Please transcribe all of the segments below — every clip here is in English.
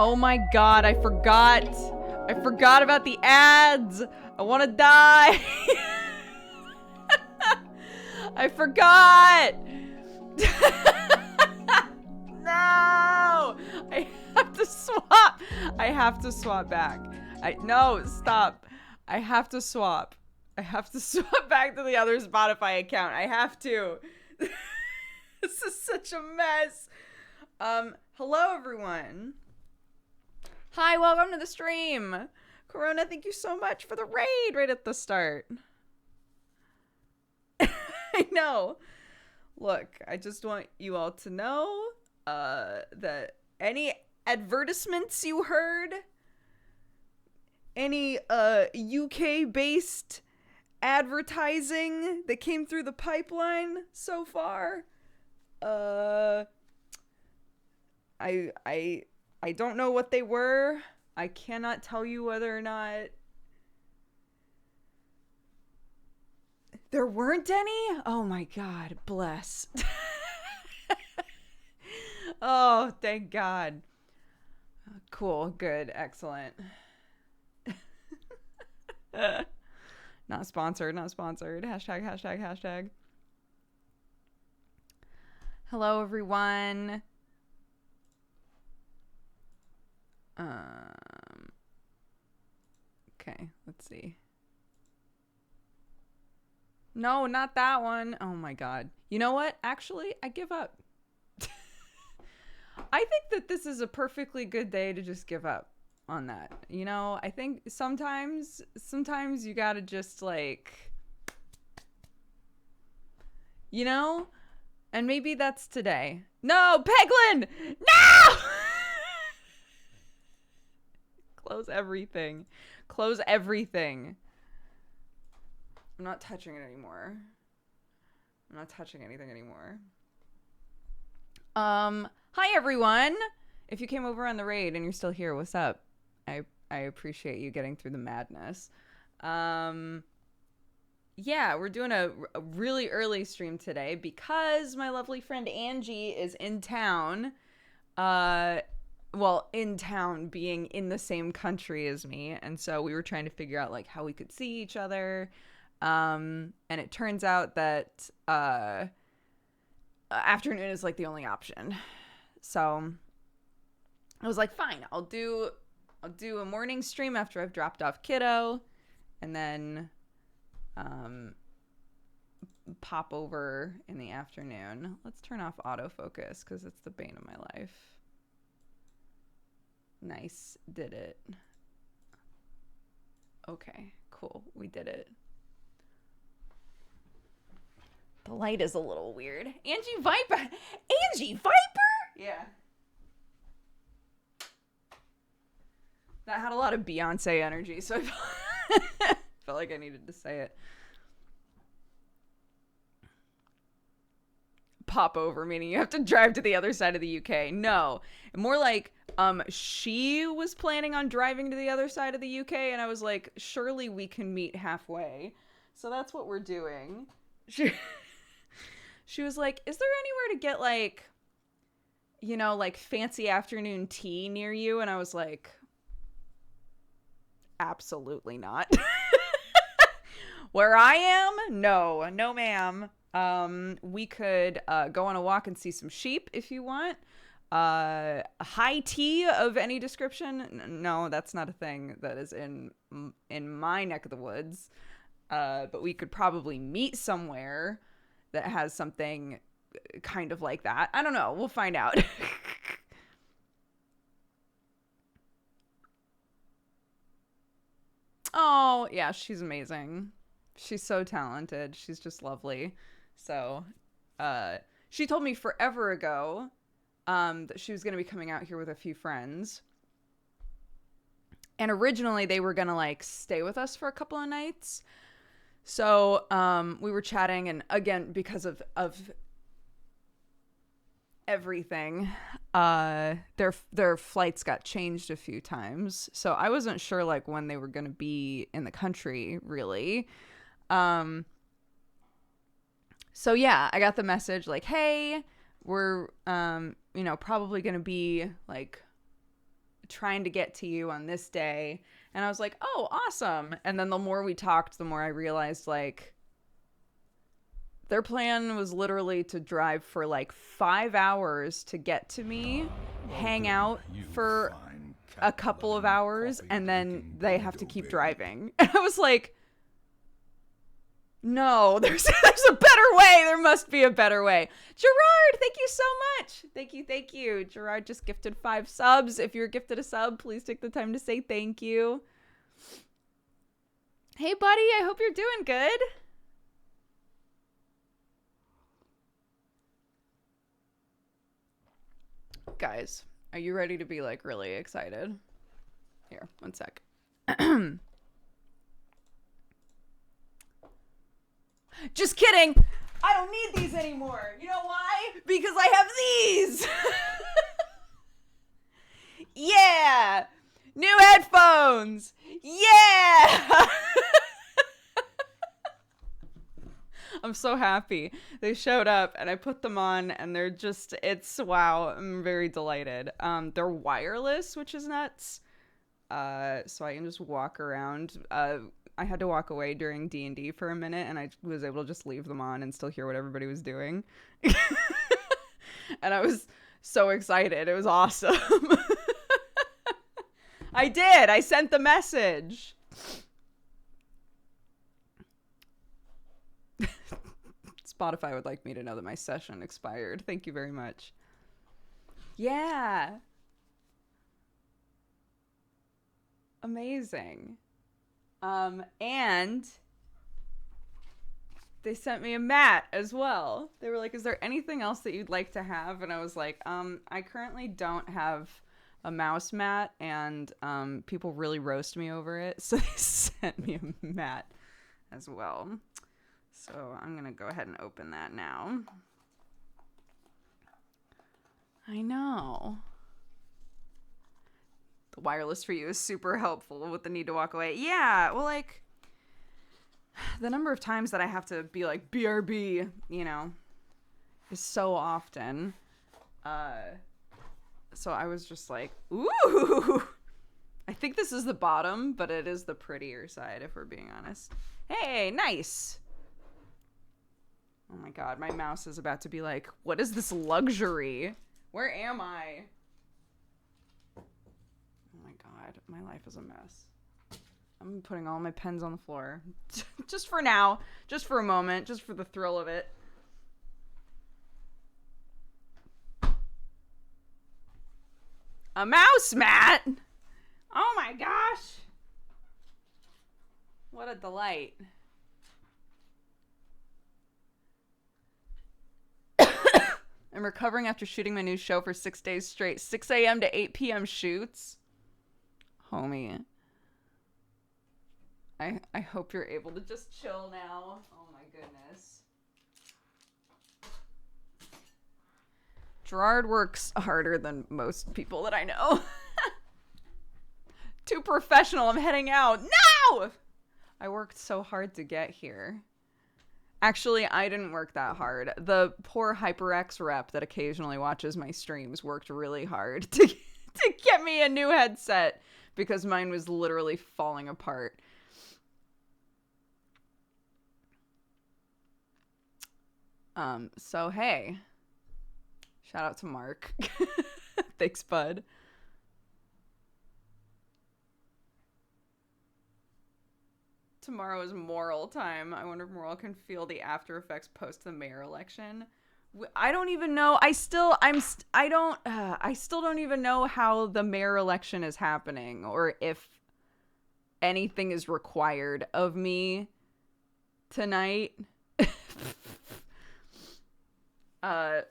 Oh my god, I forgot. I forgot about the ads. I want to die. I forgot. No. I have to swap. I have to swap back. No, stop. I have to swap. I have to swap back to the other Spotify account. I have to. This is such a mess. Hello everyone. Hi, welcome to the stream. Corona, thank you so much for the raid right at the start. I know. Look, I just want you all to know that any advertisements you heard, any UK-based advertising that came through the pipeline so far, I don't know what they were. I cannot tell you whether or not there weren't any. Oh my god, bless. Oh, thank God. Cool, good, excellent. Not sponsored, not sponsored. Hashtag. Hello, everyone. Okay, let's see. No, not that one. Oh my god. You know what? Actually, I give up. I think that this is a perfectly good day to just give up on that. You know, I think sometimes you gotta just like, you know, and maybe that's today. No, Peglin! No! Close everything. Close everything. I'm not touching it anymore. I'm not touching anything anymore. Hi everyone. If you came over on the raid and you're still here, what's up? I appreciate you getting through the madness. Yeah, we're doing a really early stream today because my lovely friend Angie is in town. Well, in town, being in the same country as me, and so we were trying to figure out like how we could see each other. And it turns out that afternoon is like the only option. So I was like, fine, I'll do a morning stream after I've dropped off kiddo, and then pop over in the afternoon. Let's turn off autofocus because it's the bane of my life. Nice, did it. Okay, cool, we did it. The light is a little weird. Angie Viper! Yeah. That had a lot of Beyonce energy, so I felt like I needed to say it. Pop over, meaning you have to drive to the other side of the UK. No, more like she was planning on driving to the other side of the UK, and I was like, surely we can meet halfway. So that's what we're doing. She was like, is there anywhere to get like, you know, like fancy afternoon tea near you? And I was like, absolutely not. Where I am? No, ma'am. We could go on a walk and see some sheep if you want. High tea of any description? No, that's not a thing that is in my neck of the woods. But we could probably meet somewhere that has something kind of like that. I don't know. We'll find out. Oh, yeah, she's amazing. She's so talented. She's just lovely. So, she told me forever ago that she was going to be coming out here with a few friends. And originally they were going to like stay with us for a couple of nights. So, we were chatting, and again, because of everything, their flights got changed a few times. So I wasn't sure like when they were going to be in the country, really. So yeah, I got the message like, hey, we're, probably going to be like trying to get to you on this day. And I was like, oh, awesome. And then the more we talked, the more I realized, like, their plan was literally to drive for like 5 hours to get to me, hang out for a couple of hours, and then they have to keep driving. And I was like, no, there's a better way. There must be a better way. Gerard, thank you so much. Thank you. Gerard just gifted 5 subs. If you're gifted a sub, please take the time to say thank you. Hey, buddy, I hope you're doing good. Guys, are you ready to be, like, really excited? Here, one sec. Just kidding. I don't need these anymore. You know why? Because I have these. Yeah. New headphones. Yeah. I'm so happy. They showed up and I put them on and they're just, wow. I'm very delighted. They're wireless, which is nuts. So I can just walk around. I had to walk away during D&D for a minute, and I was able to just leave them on and still hear what everybody was doing. And I was so excited. It was awesome. I did. I sent the message. Spotify would like me to know that my session expired. Thank you very much. Yeah. Amazing. And they sent me a mat as well. They were like, is there anything else that you'd like to have? And I was like, I currently don't have a mouse mat, and people really roast me over it. So they sent me a mat as well. So I'm going to go ahead and open that now. I know. The wireless for you is super helpful with the need to walk away. Yeah, well, like, the number of times that I have to be like, BRB, you know, is so often. So I was just like, ooh. I think this is the bottom, but it is the prettier side, if we're being honest. Hey, nice. Oh my god, my mouse is about to be like, what is this luxury? Where am I? Oh my god, my life is a mess. I'm putting all my pens on the floor. Just for now. Just for a moment. Just for the thrill of it. A mouse mat? Oh my gosh. What a delight. I'm recovering after shooting my new show for 6 days straight. 6 a.m. to 8 p.m. shoots. Homie. I hope you're able to just chill now. Oh my goodness. Gerard works harder than most people that I know. Too professional. I'm heading out. No! I worked so hard to get here. Actually, I didn't work that hard. The poor HyperX rep that occasionally watches my streams worked really hard to get me a new headset because mine was literally falling apart. So hey, shout out to Mark. Thanks, bud. Tomorrow is Moral time. I wonder if Moral can feel the after effects post the mayor election. I don't even know. I still don't even know how the mayor election is happening or if anything is required of me tonight.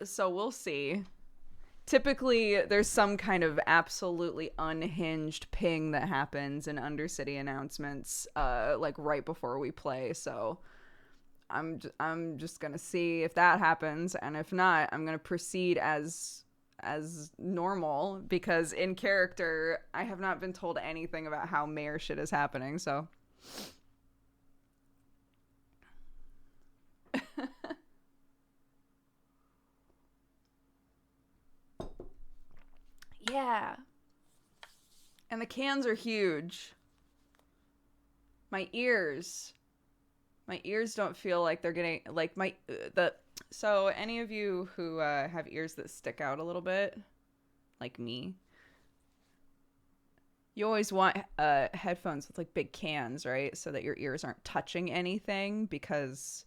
So we'll see. Typically, there's some kind of absolutely unhinged ping that happens in Undercity announcements, like right before we play. So I'm just gonna see if that happens, and if not, I'm gonna proceed as normal because in character, I have not been told anything about how mayor shit is happening. So. Yeah. And the cans are huge. My ears don't feel like they're getting like so any of you who have ears that stick out a little bit, like me, you always want headphones with like big cans, right? So that your ears aren't touching anything, because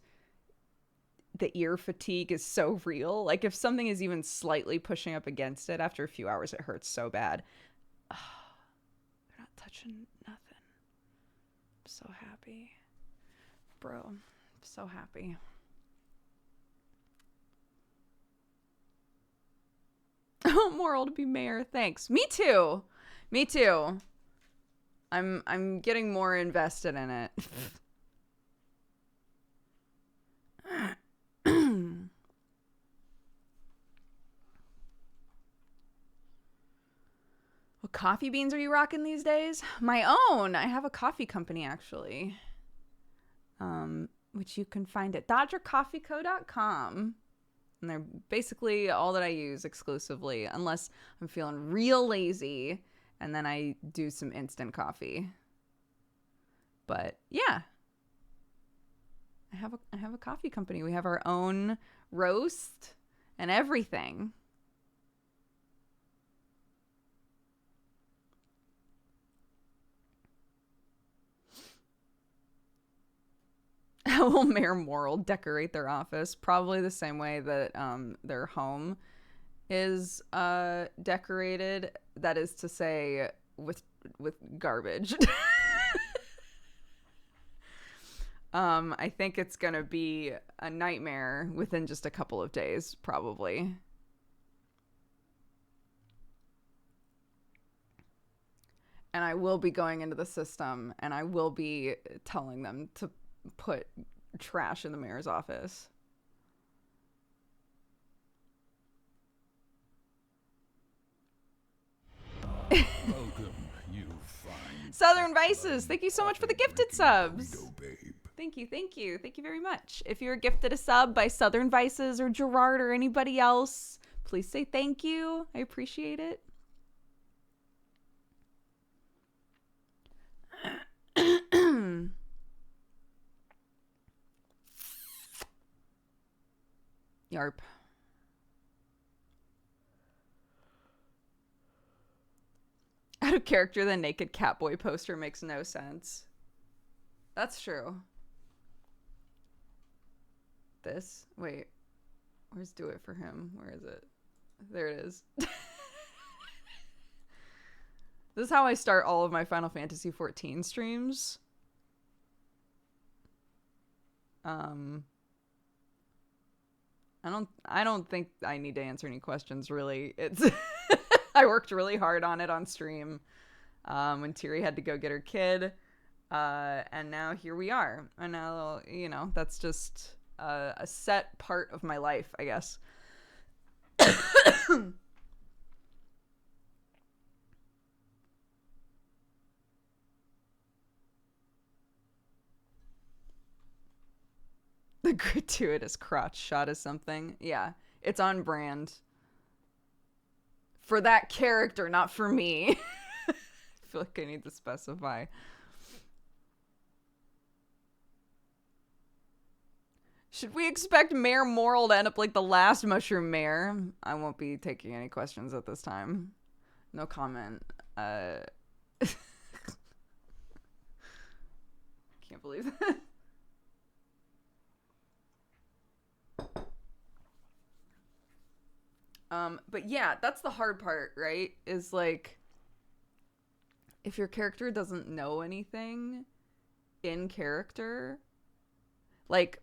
the ear fatigue is so real. Like if something is even slightly pushing up against it, after a few hours it hurts so bad. Oh, they're not touching nothing. I'm so happy. Bro, I'm so happy. Oh, moral to be mayor. Thanks. Me too. Me too. I'm getting more invested in it. What coffee beans are you rocking these days? My own. I have a coffee company, actually. Which you can find at dodgercoffeeco.com. And they're basically all that I use exclusively, unless I'm feeling real lazy, and then I do some instant coffee. But yeah, I have a coffee company. We have our own roast and everything. How will Mayor Morrill decorate their office? Probably the same way that their home is decorated. That is to say, with garbage. I think it's gonna be a nightmare within just a couple of days, probably. And I will be going into the system, and I will be telling them to put trash in the mayor's office. Welcome, you fine Southern Vices, thank you so much for the gifted subs. Go, babe. Thank you very much. If you're gifted a sub by Southern Vices or Gerard or anybody else, please say thank you. I appreciate it. Yarp. Out of character, the naked Catboy poster makes no sense. That's true. This? Wait. Where's Do It For Him? Where is it? There it is. This is how I start all of my Final Fantasy XIV streams. I don't think I need to answer any questions, really. It's I worked really hard on it on stream when Tiri had to go get her kid, and now here we are. And now, you know, that's just a set part of my life, I guess. The gratuitous crotch shot is something. Yeah, it's on brand. For that character, not for me. I feel like I need to specify. Should we expect Mayor Morrill to end up like the last Mushroom Mayor? I won't be taking any questions at this time. No comment. Can't believe that. But yeah, that's the hard part, right? Is like, if your character doesn't know anything in character, like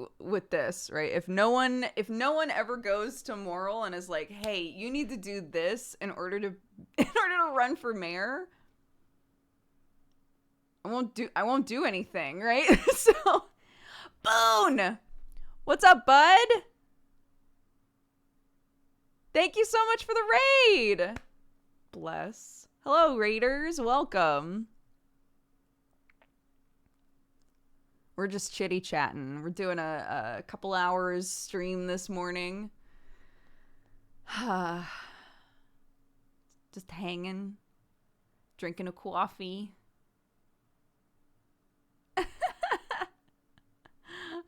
with this, right? If no one ever goes to Morrill and is like, "Hey, you need to do this in order to run for mayor," I won't do anything, right? So, Boone, what's up, bud? Thank you so much for the raid. Bless. Hello, raiders. Welcome. We're just chitty chatting. We're doing a couple hours stream this morning. Just hanging drinking a coffee.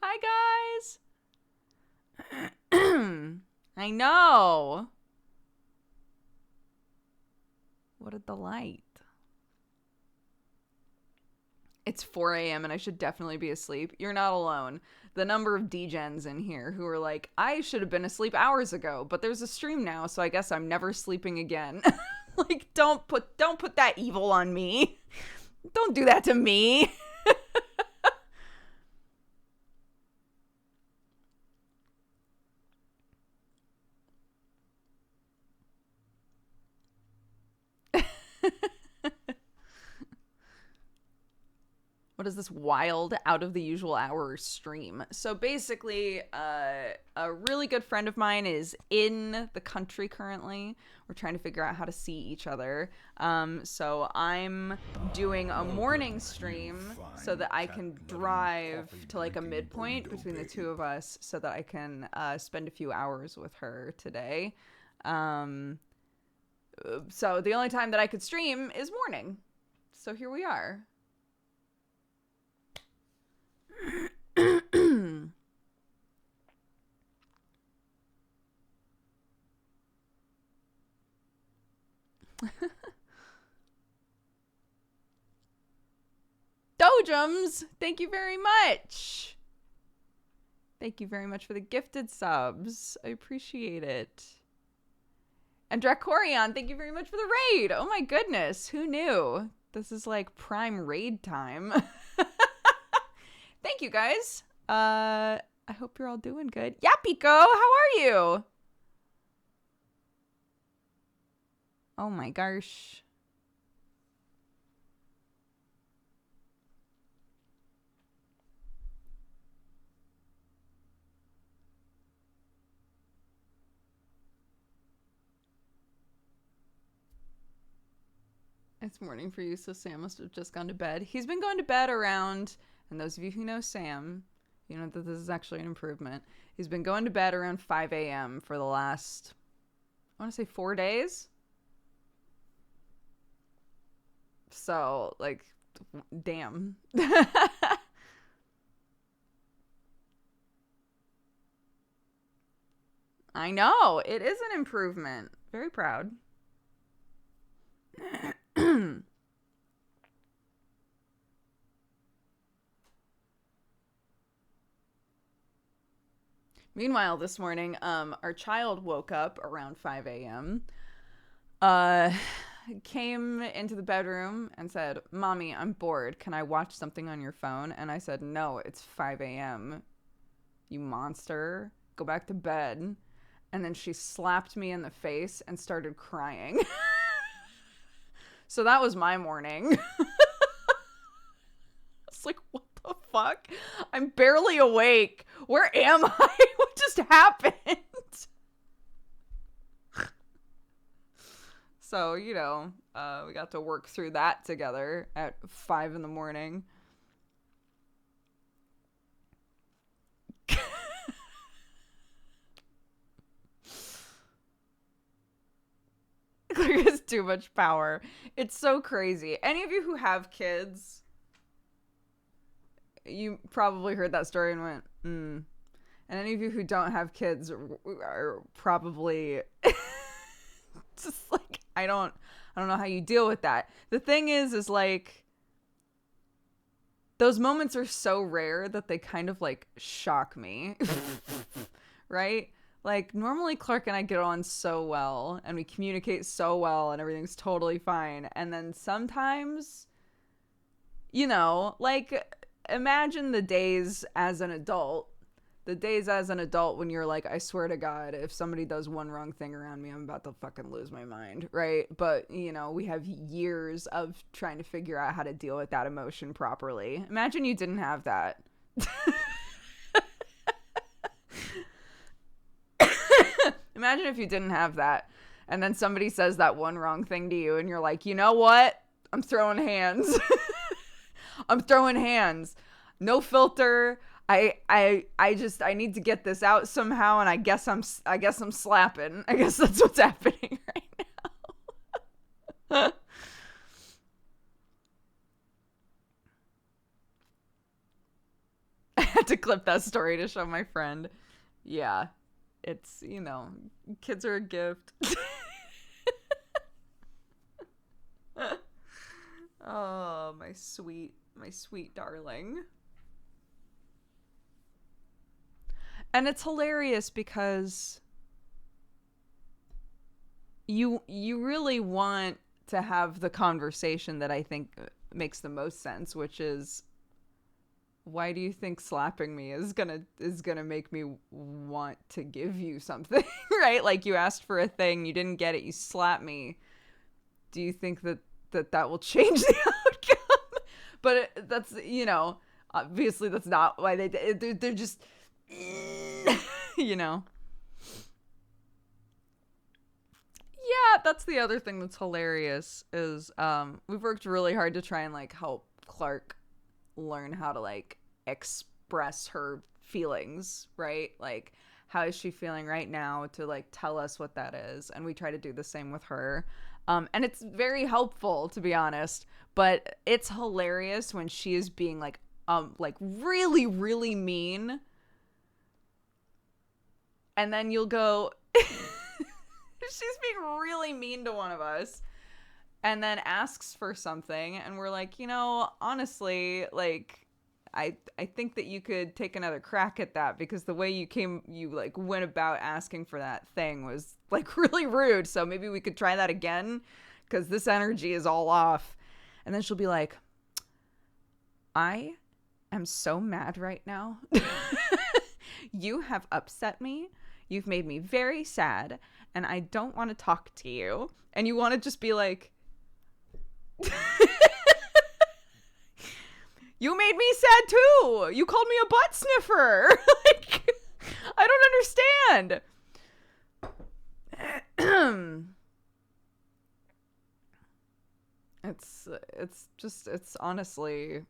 Hi, guys. I know. What a delight. It's 4 a.m. and I should definitely be asleep. You're not alone. The number of degens in here who are like, I should have been asleep hours ago, but there's a stream now, so I guess I'm never sleeping again. Like, don't put that evil on me. Don't do that to me. What is this wild, out of the usual hour stream? So basically, a really good friend of mine is in the country currently. We're trying to figure out how to see each other. So I'm doing a morning stream so that I can drive to like a midpoint between the two of us so that I can spend a few hours with her today. So the only time that I could stream is morning. So here we are. Dojums, thank you very much. Thank you very much for the gifted subs. I appreciate it. And Dracorion, thank you very much for the raid. Oh my goodness, who knew? This is like prime raid time. Thank you, guys. I hope you're all doing good. Yeah, Pico, how are you? Oh my gosh. It's morning for you, so Sam must have just gone to bed. He's been going to bed around, and those of you who know Sam, you know that this is actually an improvement. He's been going to bed around 5 a.m. for the last, I want to say 4 days. So, like, damn. I know, it is an improvement. Very proud. Meanwhile, this morning, our child woke up around 5 a.m. Came into the bedroom and said, "Mommy, I'm bored. Can I watch something on your phone?" And I said, "No, it's 5 a.m. You monster. Go back to bed." And then she slapped me in the face and started crying. So that was my morning. It's like, what the fuck? I'm barely awake. Where am I? What just happened? So, you know, we got to work through that together at 5 in the morning. Claire has too much power. It's so crazy. Any of you who have kids, you probably heard that story and went, And any of you who don't have kids are probably just like, I don't know how you deal with that. The thing is like, those moments are so rare that they kind of like shock me. Right? Like, normally Clark and I get on so well and we communicate so well and everything's totally fine. And then sometimes, you know, like, imagine the days as an adult when you're like, I swear to God, if somebody does one wrong thing around me, I'm about to fucking lose my mind, right? But, you know, we have years of trying to figure out how to deal with that emotion properly. Imagine you didn't have that. Imagine if you didn't have that, and then somebody says that one wrong thing to you, and you're like, you know what? I'm throwing hands. I'm throwing hands. No filter. I need to get this out somehow, and I guess I'm slapping. I guess that's what's happening right now. had to clip that story to show my friend. Yeah. It's, kids are a gift. Oh, my sweet darling. And it's hilarious because you really want to have the conversation that I think makes the most sense, which is, why do you think slapping me is gonna make me want to give you something? Right? Like, you asked for a thing, you didn't get it, you slap me. Do you think that will change the outcome? But that's, obviously that's not why they're just, Yeah, that's the other thing that's hilarious is we've worked really hard to try and like help Clark learn how to like express her feelings, right? Like, how is she feeling right now, to like tell us what that is, and we try to do the same with her. And it's very helpful, to be honest, but it's hilarious when she is being like really, really mean. And then you'll go, she's being really mean to one of us, and then asks for something, and we're like, honestly, like, I think that you could take another crack at that, because the way you like went about asking for that thing was like really rude. So maybe we could try that again, because this energy is all off. And then she'll be like, I am so mad right now. You have upset me. You've made me very sad, and I don't want to talk to you. And you want to just be like, you made me sad too. You called me a butt sniffer. Like, I don't understand. It's honestly,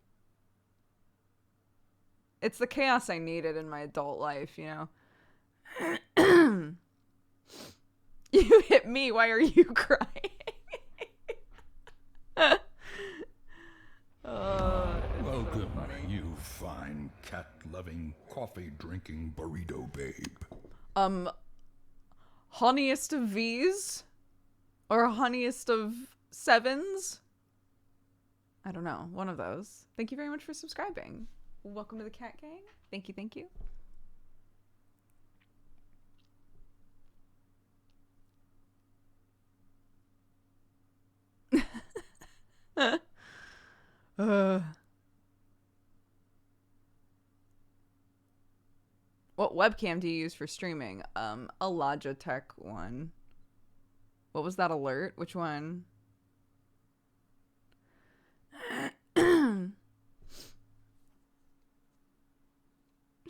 it's the chaos I needed in my adult life, You hit me. Why are you crying? Welcome, you fine cat-loving, coffee-drinking burrito babe. Honeyest of V's? Or honeyest of sevens? I don't know. One of those. Thank you very much for subscribing. Welcome to the Cat Gang. Thank you, thank you. What webcam do you use for streaming? A Logitech one. What was that alert? Which one?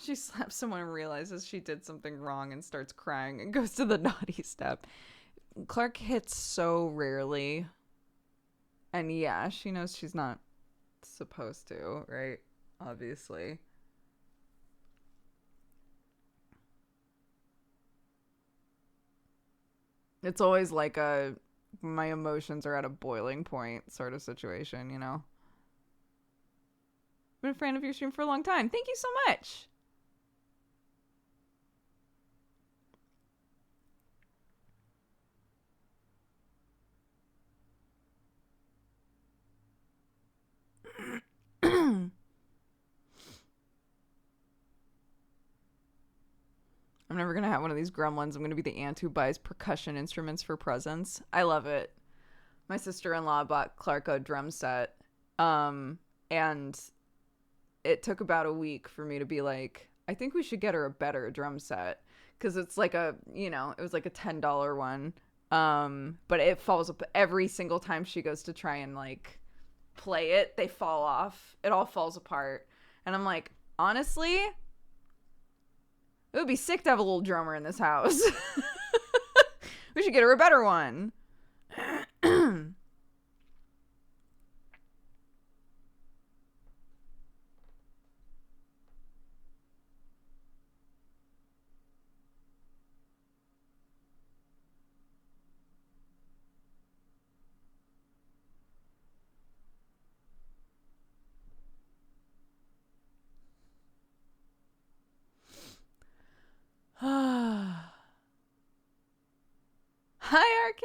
She slaps someone and realizes she did something wrong and starts crying and goes to the naughty step. Clark hits so rarely. And yeah, she knows she's not supposed to, right? Obviously. It's always like my emotions are at a boiling point sort of situation, I've been a fan of your stream for a long time. Thank you so much. I'm never going to have one of these gremlins. I'm going to be the aunt who buys percussion instruments for presents. I love it. My sister-in-law bought Clark a drum set. And it took about a week for me to be like, I think we should get her a better drum set. Because it's like it was like a $10 one. But it falls up every single time she goes to try and like play it. They fall off. It all falls apart. And I'm like, honestly, it would be sick to have a little drummer in this house. We should get her a better one.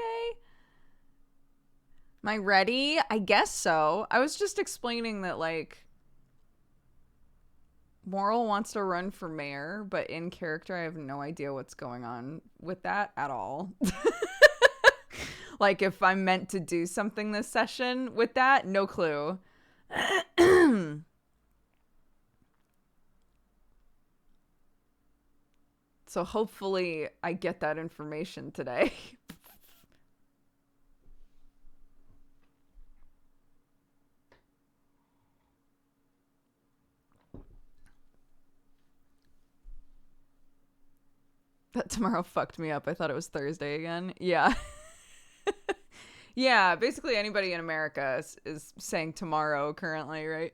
today? Am I ready? I guess so. I was just explaining that, like, Moral wants to run for mayor, but in character, I have no idea what's going on with that at all. Like, if I'm meant to do something this session with that, no clue. So hopefully I get that information today. That tomorrow fucked me up. I thought it was Thursday again. Yeah. Yeah, basically anybody in America is saying tomorrow currently, right?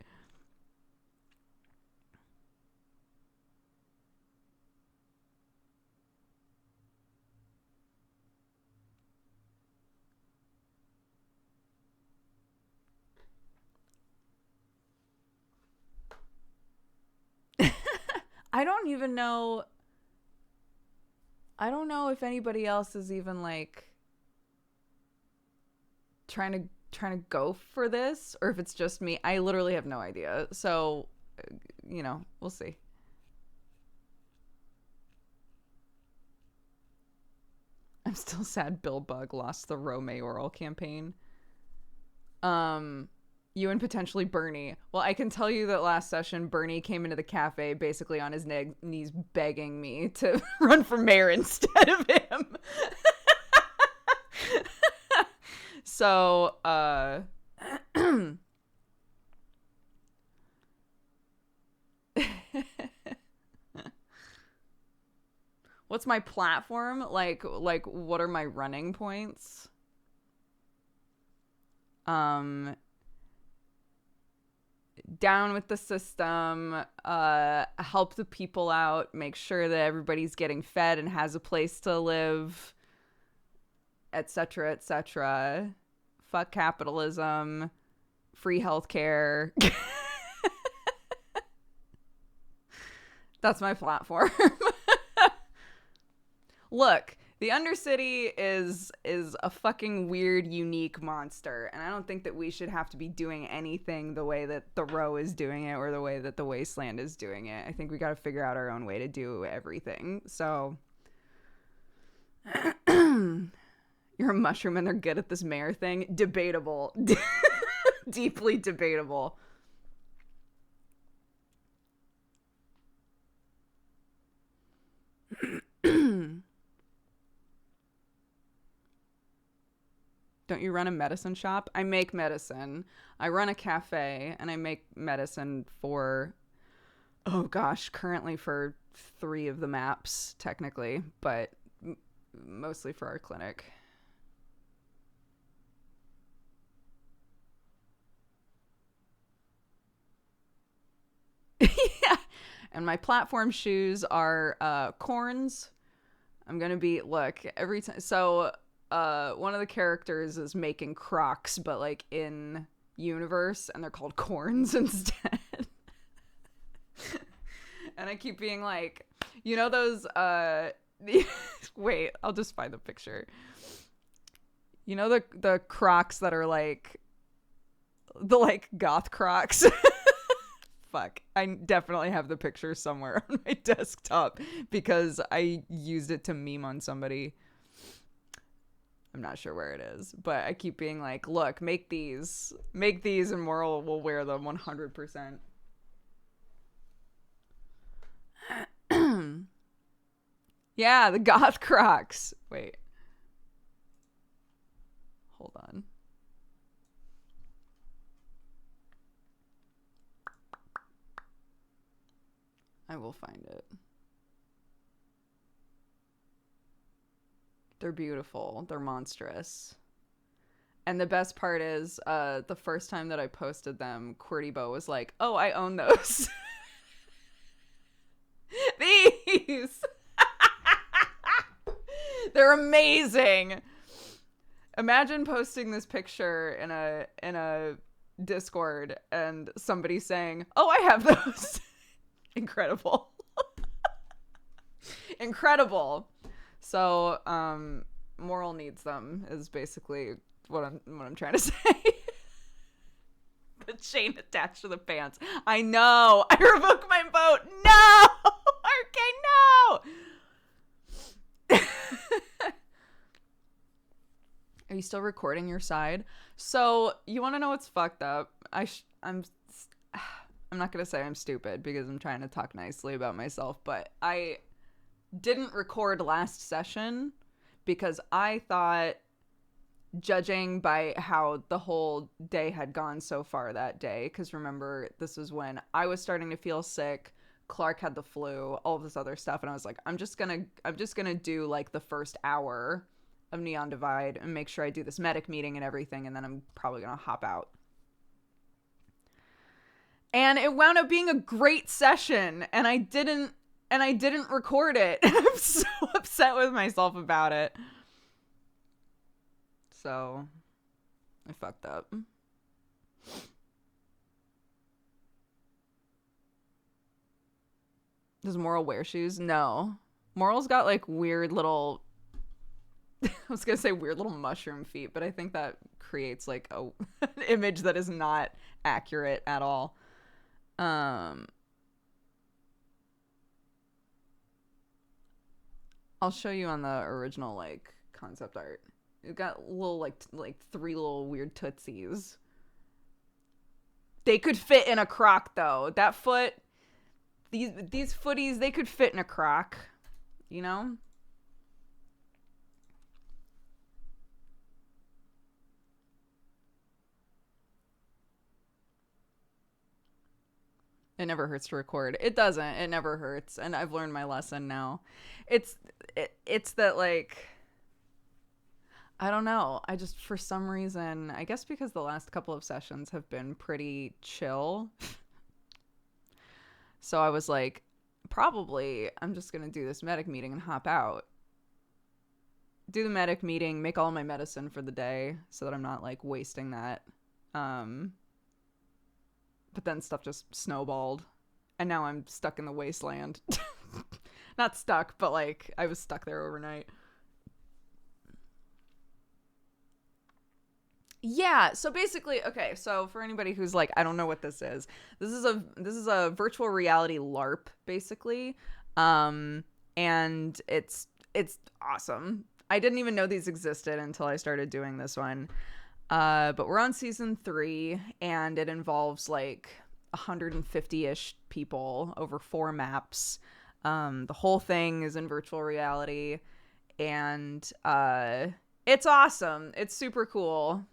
I don't even know. I don't know if anybody else is even like trying to go for this, or if it's just me. I literally have no idea. So, we'll see. I'm still sad Bill Bug lost the Roe mayoral campaign. You and potentially Bernie. Well, I can tell you that last session, Bernie came into the cafe basically on his knees begging me to run for mayor instead of him. So, what's my platform? Like what are my running points? Down with the system, help the people out, make sure that everybody's getting fed and has a place to live, etc., etc. Fuck capitalism, free healthcare. That's my platform. Look, the Undercity is a fucking weird, unique monster, and I don't think that we should have to be doing anything the way that the Row is doing it or the way that the Wasteland is doing it. I think we got to figure out our own way to do everything. So, you're a mushroom and they're good at this mayor thing? Debatable. Deeply debatable. Don't you run a medicine shop? I make medicine. I run a cafe and I make medicine for, oh gosh, currently for 3 of the maps, technically, but mostly for our clinic. Yeah. And my platform shoes are corns. I'm going to be, look, every time. So, one of the characters is making Crocs, but like in universe, and they're called corns instead. And I keep being like, those, wait, I'll just find the picture. The Crocs that are like, the like goth Crocs. Fuck. I definitely have the picture somewhere on my desktop because I used it to meme on somebody. I'm not sure where it is, but I keep being like, look, make these and Moral will wear them 100%. Yeah, the goth Crocs. Wait. Hold on. I will find it. They're beautiful. They're monstrous. And the best part is, the first time that I posted them, QWERTYBO was like, oh, I own those. These! They're amazing! Imagine posting this picture in a Discord and somebody saying, oh, I have those. Incredible. Incredible. So, Moral needs them is basically what I'm trying to say. The chain attached to the pants. I know. I revoke my vote. No. Okay, no. Are you still recording your side? So you want to know what's fucked up? I'm not gonna say I'm stupid because I'm trying to talk nicely about myself, but I didn't record last session because I thought, judging by how the whole day had gone so far that day, because remember, this was when I was starting to feel sick, Clark had the flu, all of this other stuff, and I was like, I'm just gonna do like the first hour of Neon Divide and make sure I do this medic meeting and everything, and then I'm probably gonna hop out. And it wound up being a great session, and I didn't record it. I'm so upset with myself about it. So, I fucked up. Does Moral wear shoes? No. Moral's got like weird little, I was gonna say weird little mushroom feet, but I think that creates like an image that is not accurate at all. I'll show you on the original like concept art. It got little like three little weird tootsies. They could fit in a croc though. That foot, these footies, they could fit in a croc, you know? It never hurts to record. It doesn't. It never hurts. And I've learned my lesson now. It's that like, I don't know. I just, for some reason, I guess because the last couple of sessions have been pretty chill. So I was like, probably I'm just going to do this medic meeting and hop out. Do the medic meeting, make all my medicine for the day so that I'm not like wasting that. But then stuff just snowballed. And now I'm stuck in the wasteland. Not stuck, but like I was stuck there overnight. Yeah, so basically, okay, so for anybody who's like, I don't know what this is a virtual reality LARP, basically. And it's awesome. I didn't even know these existed until I started doing this one. But we're on season 3, and it involves like 150-ish people over 4 maps. The whole thing is in virtual reality, and it's awesome. It's super cool.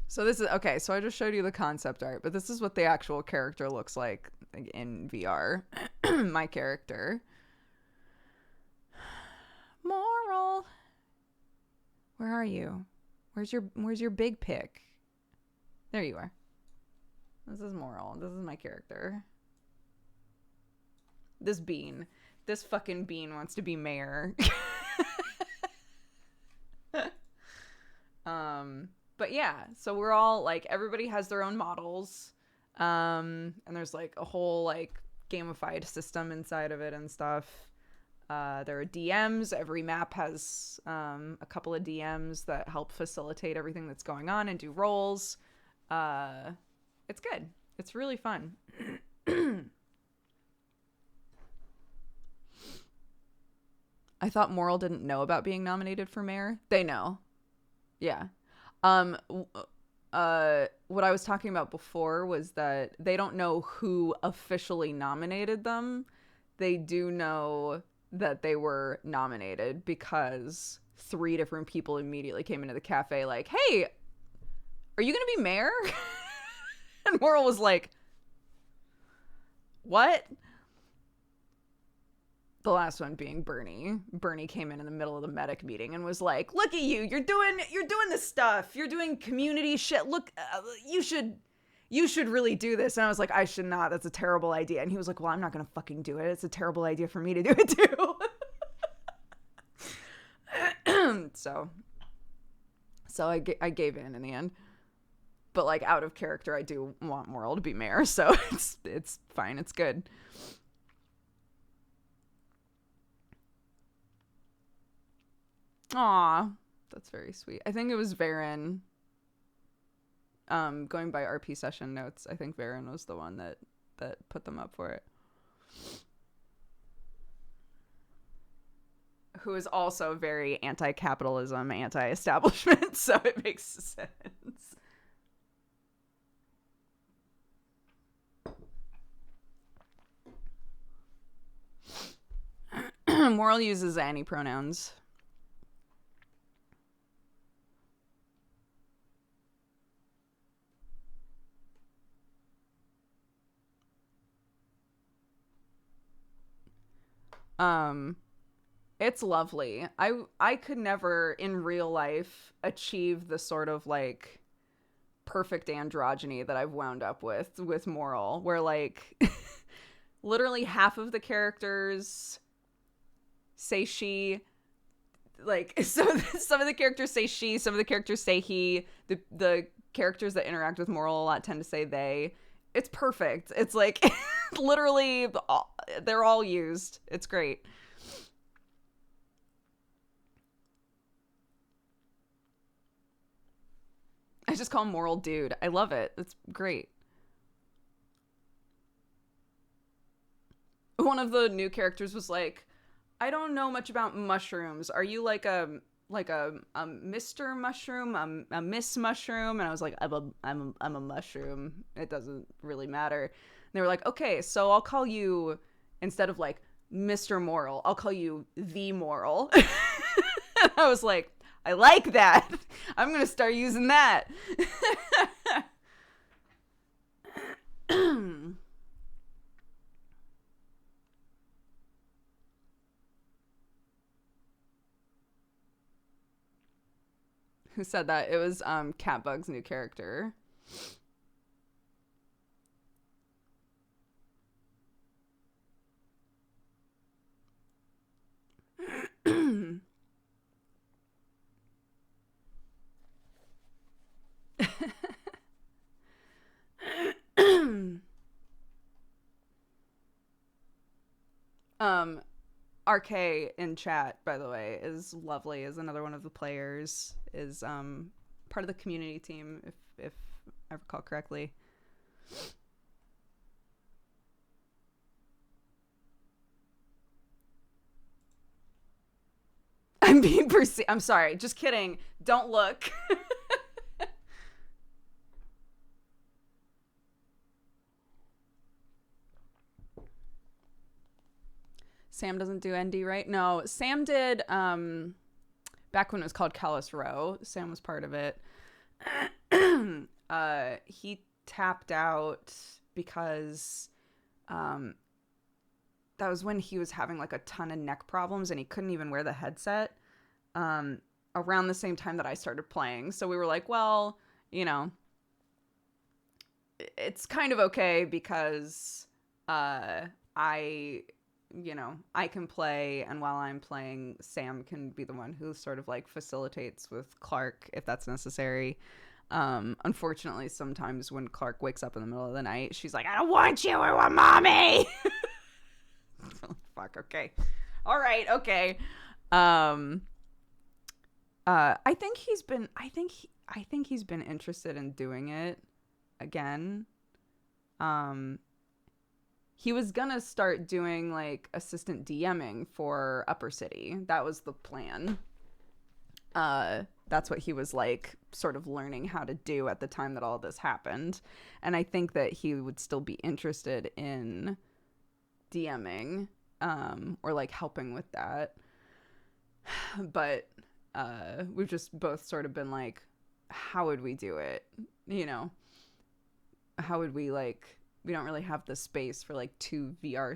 So this is, okay, so I just showed you the concept art, but this is what the actual character looks like in VR. My character. Moral. Where are you? Where's your big pic? There you are. This is Moral. This is my character. This bean. This fucking bean wants to be mayor. But yeah, so we're all like, everybody has their own models. And there's like a whole like gamified system inside of it and stuff. There are DMs. Every map has a couple of DMs that help facilitate everything that's going on and do roles. It's good. It's really fun. I thought Moral didn't know about being nominated for mayor. They know. Yeah. What I was talking about before was that they don't know who officially nominated them. They do know that they were nominated because 3 different people immediately came into the cafe like, hey, are you going to be mayor? And Moral was like, what? The last one being Bernie. Bernie came in the middle of the medic meeting and was like, look at you. You're doing this stuff. You're doing community shit. Look, you should really do this. And I was like, I should not. That's a terrible idea. And he was like, well, I'm not going to fucking do it. It's a terrible idea for me to do it too. So I gave in the end. But like out of character, I do want Moral to be mayor. So it's fine. It's good. Aw, that's very sweet. I think it was Varen. Going by RP session notes, I think Varen was the one that put them up for it. Who is also very anti-capitalism, anti-establishment, so it makes sense. Moral uses any pronouns. It's lovely. I could never in real life achieve the sort of like perfect androgyny that I've wound up with Moral, where like literally half of the characters say she, like some of the characters say she, some of the characters say he. The characters that interact with Moral a lot tend to say they. It's perfect. It's like literally they're all used. It's great. I just call him Moral Dude. I love it. It's great. One of the new characters was like, I don't know much about mushrooms. Are you like a Mr. Mushroom, a Miss Mushroom? And I was like, I'm a mushroom. It doesn't really matter. And they were like, okay, so I'll call you, instead of like Mr. Moral, I'll call you the Moral. I was like, I like that. I'm gonna start using that. Who said that? It was Catbug's new character. RK in chat, by the way, is lovely, is another one of the players, is part of the community team, if I recall correctly. I'm being perceived. I'm sorry, just kidding. Don't look. Sam doesn't do ND, right? No, Sam did back when it was called Callus Row. Sam was part of it. He tapped out because that was when he was having like a ton of neck problems and he couldn't even wear the headset around the same time that I started playing. So we were like, well, you know, it's kind of okay because I can play, and while I'm playing, Sam can be the one who sort of like facilitates with Clark if that's necessary. Unfortunately, sometimes when Clark wakes up in the middle of the night, she's like, I don't want you, I want mommy. Fuck, okay. All right, okay. I think he's been interested in doing it again. He was gonna start doing like assistant DMing for Upper City. That was the plan. That's what he was like sort of learning how to do at the time that all this happened. And I think that he would still be interested in DMing, or like helping with that. But we've just both sort of been like, how would we do it? You know, how would we like, we don't really have the space for like two VR,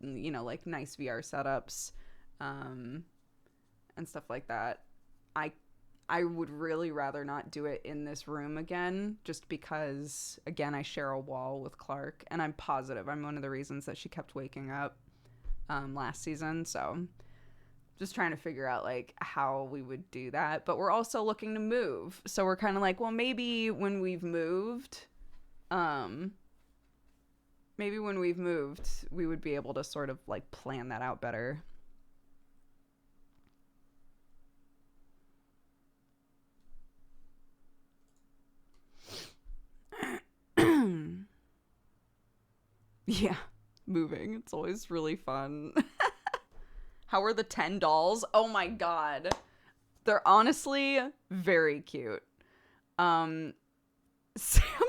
you know, like nice VR setups, and stuff like that. I would really rather not do it in this room again, just because, again, I share a wall with Clark, and I'm positive I'm one of the reasons that she kept waking up last season. So just trying to figure out like how we would do that. But we're also looking to move, so we're kind of like, well, maybe when we've moved, we would be able to sort of like plan that out better. Yeah, moving. It's always really fun. How are the 10 dolls? Oh my god. They're honestly very cute. Sam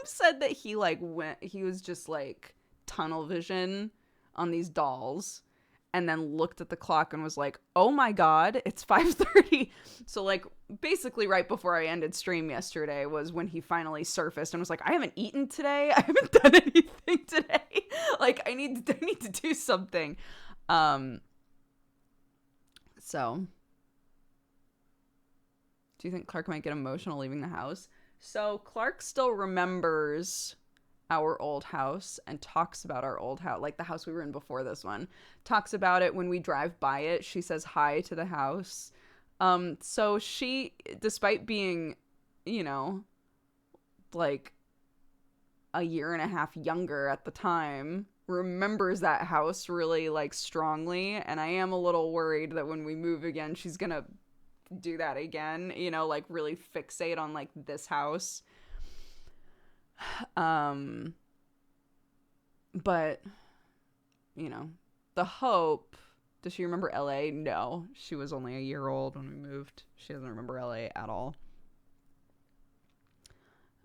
said that he was just like tunnel vision on these dolls and then looked at the clock and was like, oh my god, it's 5:30. So like basically right before I ended stream yesterday was when he finally surfaced and was like, I haven't eaten today. I haven't done anything today. Like I need to do something. So do you think Clark might get emotional leaving the house? So Clark still remembers our old house and talks about our old house, like the house we were in before this one. Talks about it when we drive by it. She says hi to the house. So she, despite being, you know, like a year and a half younger at the time, remembers that house really like strongly. And I am a little worried that when we move again, she's gonna do that again, you know, like really fixate on like this house. But you know, the hope, does she remember LA? No, she was only a year old when we moved. She doesn't remember LA at all.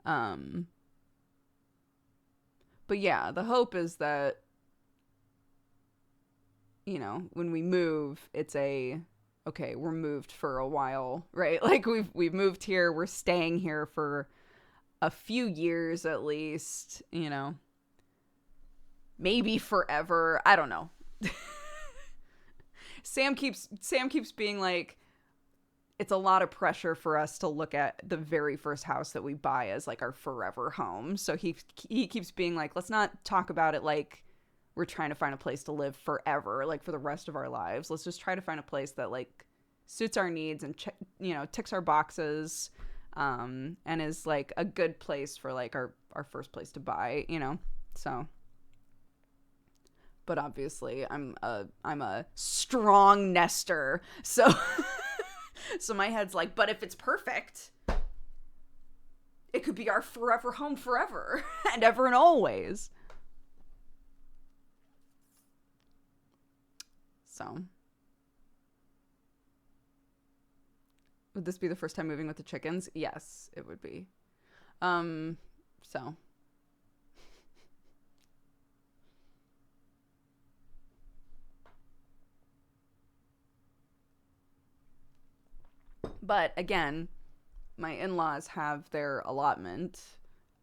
But yeah, the hope is that, you know, when we move, it's okay, we're moved for a while, right? Like we've moved here, we're staying here for a few years at least, you know. Maybe forever. I don't know. Sam keeps being like, it's a lot of pressure for us to look at the very first house that we buy as like our forever home. So he keeps being like, let's not talk about it like we're trying to find a place to live forever, like for the rest of our lives. Let's just try to find a place that like suits our needs and you know, ticks our boxes, and is like a good place for like our first place to buy, you know. So, but obviously I'm a strong nester, so so my head's like, but if it's perfect, it could be our forever home forever and ever and always. So, would this be the first time moving with the chickens? Yes, it would be. So. But again, my in-laws have their allotment,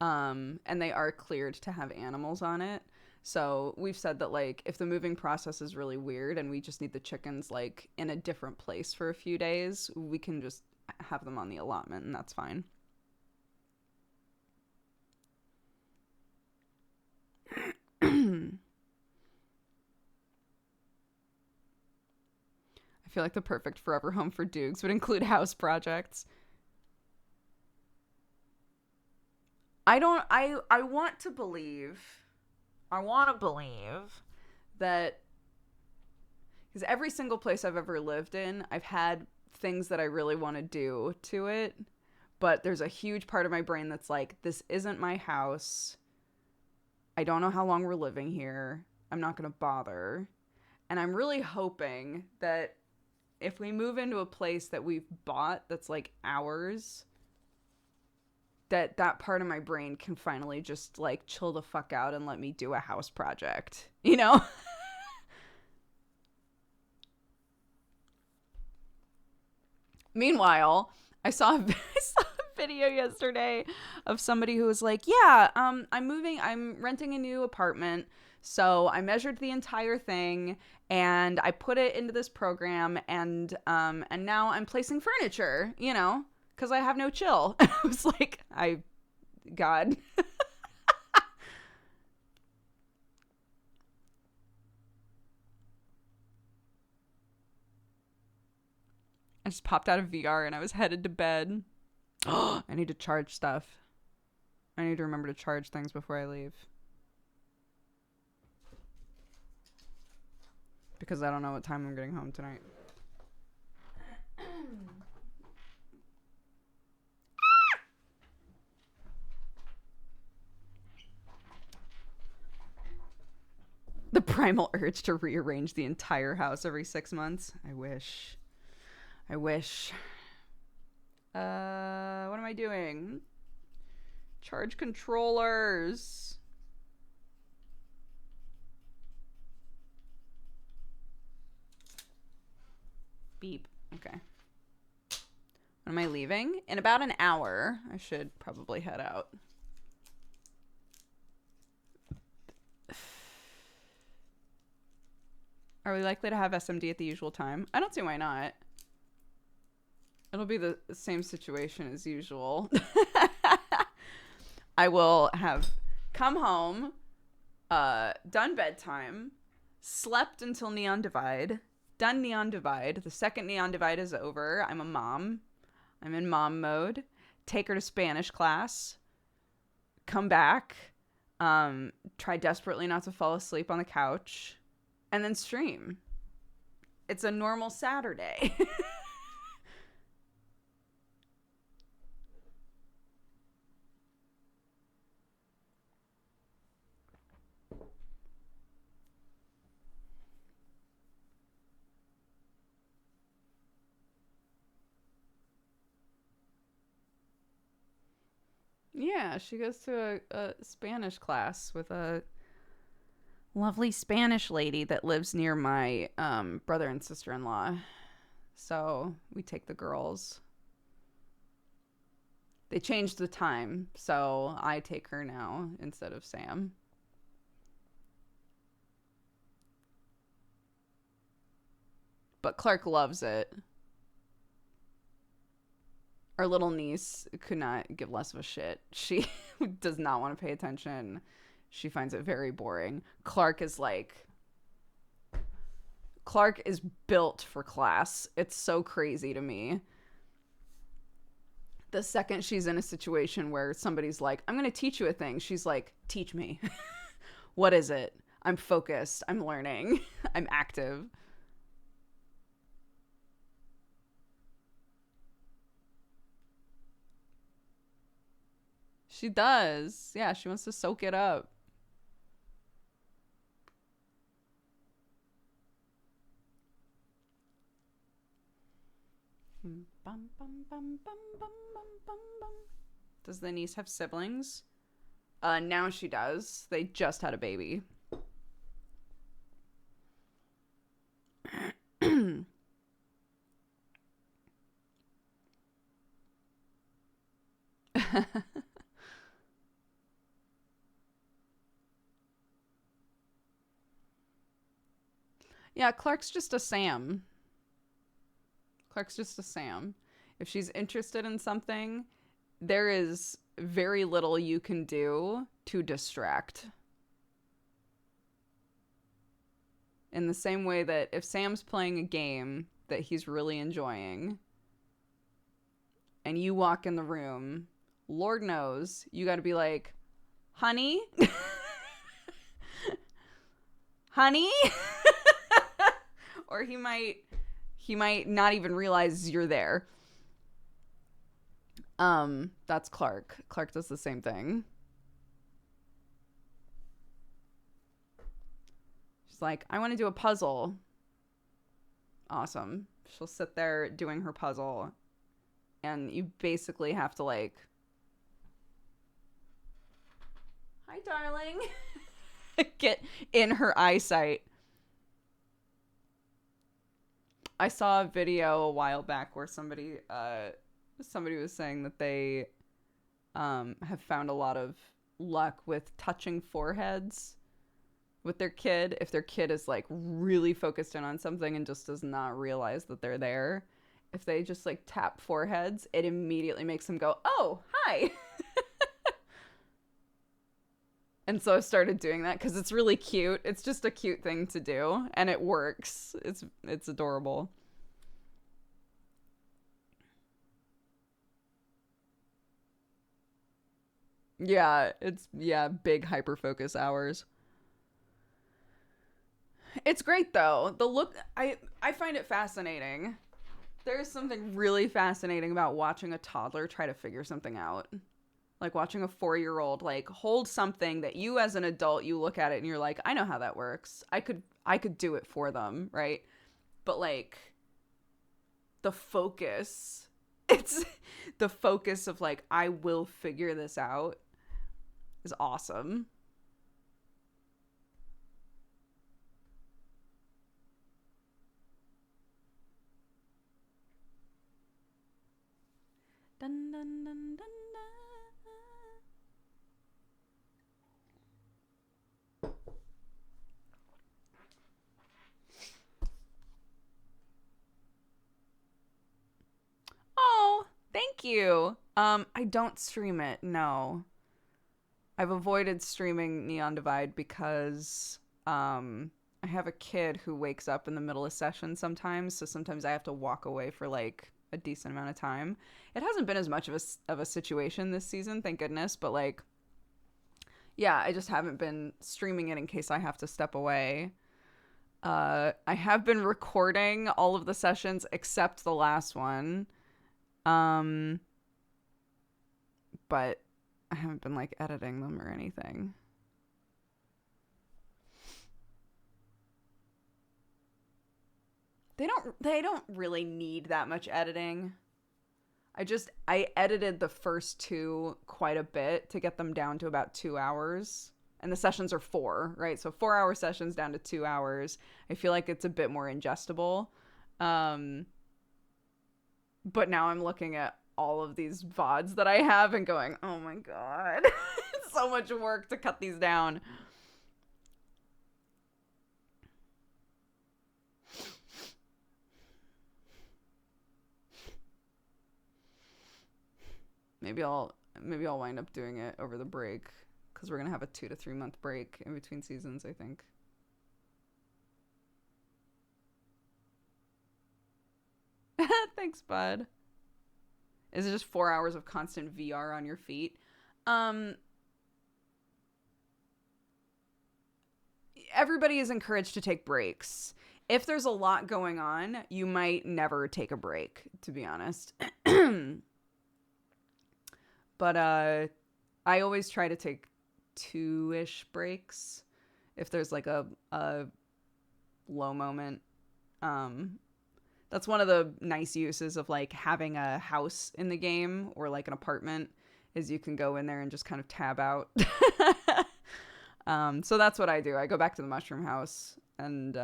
and they are cleared to have animals on it. So we've said that like if the moving process is really weird and we just need the chickens like in a different place for a few days, we can just have them on the allotment and that's fine. I feel like the perfect forever home for Dukes would include house projects. I want to believe that, because every single place I've ever lived in, I've had things that I really want to do to it, but there's a huge part of my brain that's like, this isn't my house. I don't know how long we're living here. I'm not going to bother. And I'm really hoping that if we move into a place that we've bought that's like ours, that part of my brain can finally just like chill the fuck out and let me do a house project, you know? Meanwhile, I saw a video yesterday of somebody who was like, yeah, I'm renting a new apartment. So I measured the entire thing and I put it into this program and now I'm placing furniture, you know, because I have no chill. I was like, God. I just popped out of VR and I was headed to bed. Oh, I need to charge stuff. I need to remember to charge things before I leave. Because I don't know what time I'm getting home tonight. primal urge to rearrange the entire house every 6 months. I wish. What am I doing? Charge controllers. Beep. Okay. When am I leaving? In about an hour. I should probably head out. Are we likely to have SMD at the usual time? I don't see why not. It'll be the same situation as usual. I will have come home, done bedtime, slept until Neon Divide, done Neon Divide. The second Neon Divide is over, I'm a mom. I'm in mom mode. Take her to Spanish class. Come back. Try desperately not to fall asleep on the couch. And then stream. It's a normal Saturday. Yeah, she goes to a Spanish class with a lovely Spanish lady that lives near my brother and sister-in-law. So we take the girls. They changed the time, so I take her now instead of Sam. But Clark loves it. Our little niece could not give less of a shit. She does not want to pay attention. She finds it very boring. Clark is built for class. It's so crazy to me. The second she's in a situation where somebody's like, I'm going to teach you a thing, she's like, teach me. What is it? I'm focused. I'm learning. I'm active. She does. Yeah, she wants to soak it up. Does the niece have siblings? Now she does. They just had a baby. Yeah, Clark's just a Sam. Clark's just a Sam. If she's interested in something, there is very little you can do to distract. In the same way that if Sam's playing a game that he's really enjoying, and you walk in the room, Lord knows, you gotta be like, honey? Honey? Or he might not even realize you're there. That's Clark. Clark does the same thing. She's like, I want to do a puzzle. Awesome. She'll sit there doing her puzzle, and you basically have to like, hi darling, get in her eyesight. I saw a video a while back where somebody was saying that they have found a lot of luck with touching foreheads with their kid. If their kid is like really focused in on something and just does not realize that they're there, if they just like tap foreheads, it immediately makes them go, oh, hi. And so I started doing that because it's really cute. It's just a cute thing to do, and it works. It's adorable. Yeah, big hyper-focus hours. It's great, though. The look, I find it fascinating. There's something really fascinating about watching a toddler try to figure something out. Like watching a 4-year-old like hold something that you as an adult, you look at it and you're like, I know how that works. I could do it for them, right? But like the focus, it's the focus of like, I will figure this out is awesome. Dun, dun, dun, dun, dun. Oh, thank you. I don't stream it. No. I've avoided streaming Neon Divide because I have a kid who wakes up in the middle of session sometimes, so sometimes I have to walk away for like a decent amount of time. It hasn't been as much of a situation this season, thank goodness, but like yeah, I just haven't been streaming it in case I have to step away. I have been recording all of the sessions except the last one. But I haven't been like editing them or anything. They don't really need that much editing. I edited the first two quite a bit to get them down to about 2 hours. And the sessions are 4, right? So 4-hour sessions down to 2 hours. I feel like it's a bit more ingestible. But now I'm looking at all of these VODs that I have and going, oh my god, it's so much work to cut these down. Maybe I'll wind up doing it over the break because we're gonna have a 2 to 3 month break in between seasons, I think. Thanks, bud. Is it just 4 hours of constant VR on your feet? Everybody is encouraged to take breaks. If there's a lot going on, you might never take a break, to be honest. But I always try to take 2-ish breaks if there's like a low moment. That's one of the nice uses of like having a house in the game or like an apartment is you can go in there and just kind of tab out. So that's what I do. I go back to the mushroom house and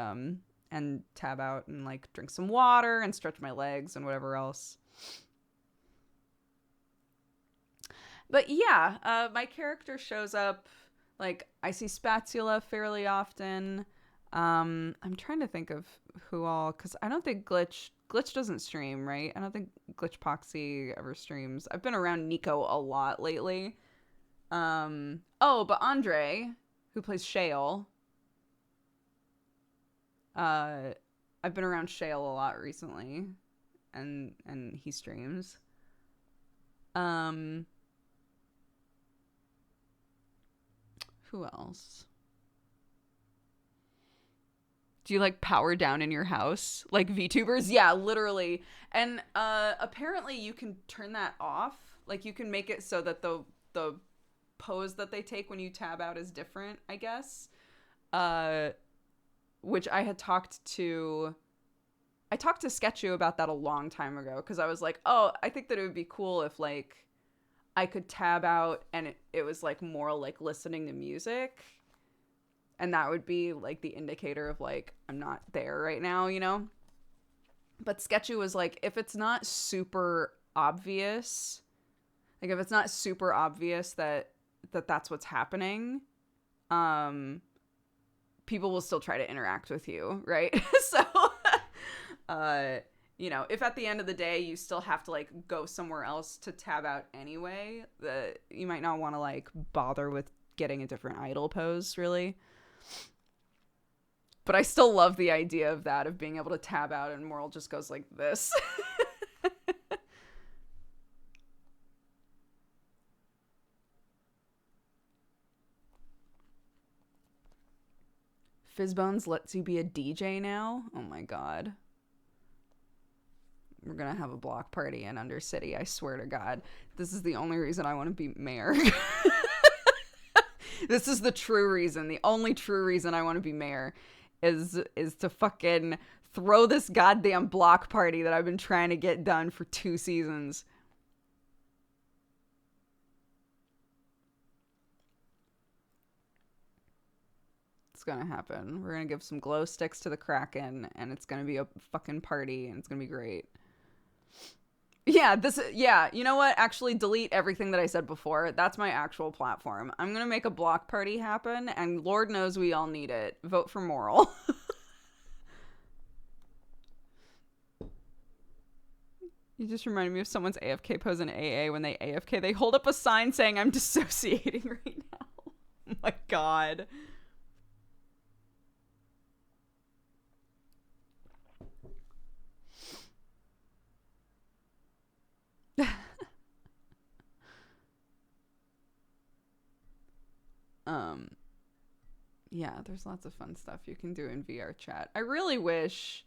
tab out and like drink some water and stretch my legs and whatever else. But yeah, my character shows up. Like I see Spatula fairly often. I'm trying to think of who all, because I don't think Glitch doesn't stream, right? I don't think Glitch Poxy ever streams. I've been around Nico a lot lately. But Andre, who plays Shale. I've been around Shale a lot recently, and he streams. Who else? Do you like power down in your house like VTubers? Yeah, literally. And apparently you can turn that off. Like you can make it so that the pose that they take when you tab out is different, I guess. Which I talked to Sketchu about that a long time ago because I was like, oh, I think that it would be cool if like I could tab out and it was like more like listening to music. And that would be like the indicator of like, I'm not there right now, you know? But Sketchu was like, if it's not super obvious, like if it's not super obvious that that's what's happening, people will still try to interact with you, right? So, you know, if at the end of the day you still have to like go somewhere else to tab out anyway, you might not want to like bother with getting a different idle pose, really. But I still love the idea of that, of being able to tab out and Moral just goes like this. Fizzbones lets you be a DJ now? Oh my god. We're going to have a block party in Undercity. I swear to God. This is the only reason I want to be mayor. This is the true reason. The only true reason I want to be mayor is to fucking throw this goddamn block party that I've been trying to get done for 2 seasons. It's gonna happen. We're gonna give some glow sticks to the Kraken, and it's gonna be a fucking party, and it's gonna be great. Yeah, you know what? Actually, delete everything that I said before. That's my actual platform. I'm gonna make a block party happen, and Lord knows we all need it. Vote for Moral. You just reminded me of someone's AFK pose in AA when they AFK. They hold up a sign saying, "I'm dissociating right now." Oh my God. Yeah, there's lots of fun stuff you can do in VR chat. I really wish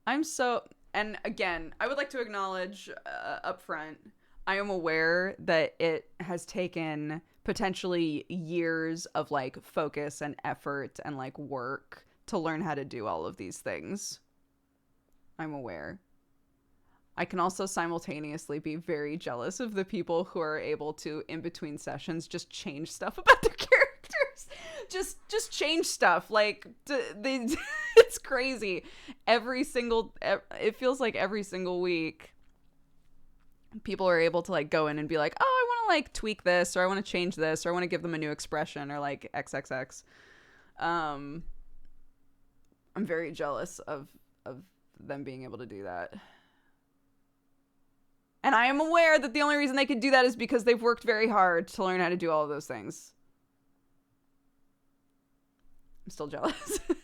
and again, I would like to acknowledge up front, I am aware that it has taken potentially years of like focus and effort and like work to learn how to do all of these things. I'm aware. I can also simultaneously be very jealous of the people who are able to, in between sessions, just change stuff about their characters. Just change stuff. Like, it's crazy. It feels like every single week, people are able to like go in and be like, oh, I want to like tweak this, or I want to change this, or I want to give them a new expression, or like XXX. I'm very jealous of them being able to do that. And I am aware that the only reason they could do that is because they've worked very hard to learn how to do all of those things. I'm still jealous. I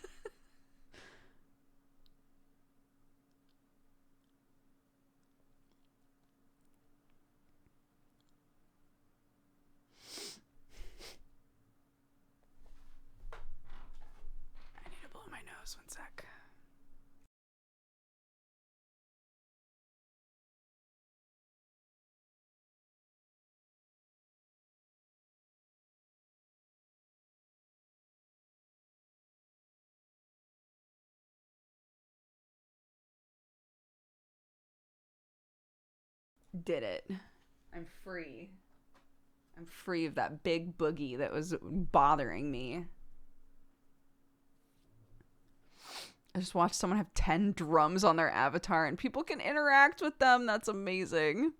need to blow my nose 1 sec. Did it. I'm free. I'm free of that big boogie that was bothering me. I just watched someone have 10 drums on their avatar and people can interact with them. That's amazing.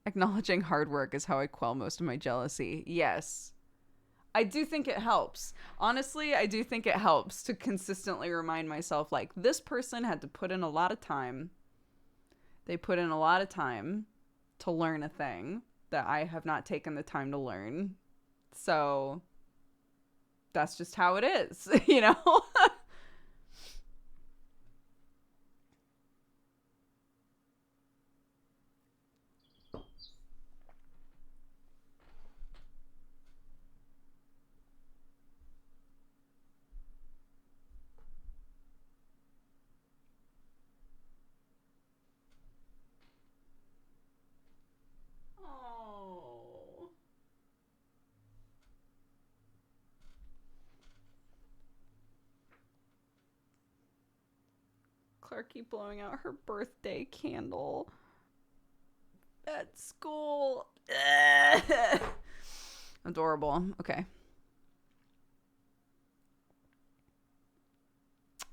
Acknowledging hard work is how I quell most of my jealousy. Yes. I do think it helps. Honestly, I do think it helps to consistently remind myself, like, this person had to put in a lot of time. They put in a lot of time to learn a thing that I have not taken the time to learn. So that's just how it is, you know? Clarky blowing out her birthday candle at school. Adorable. Okay.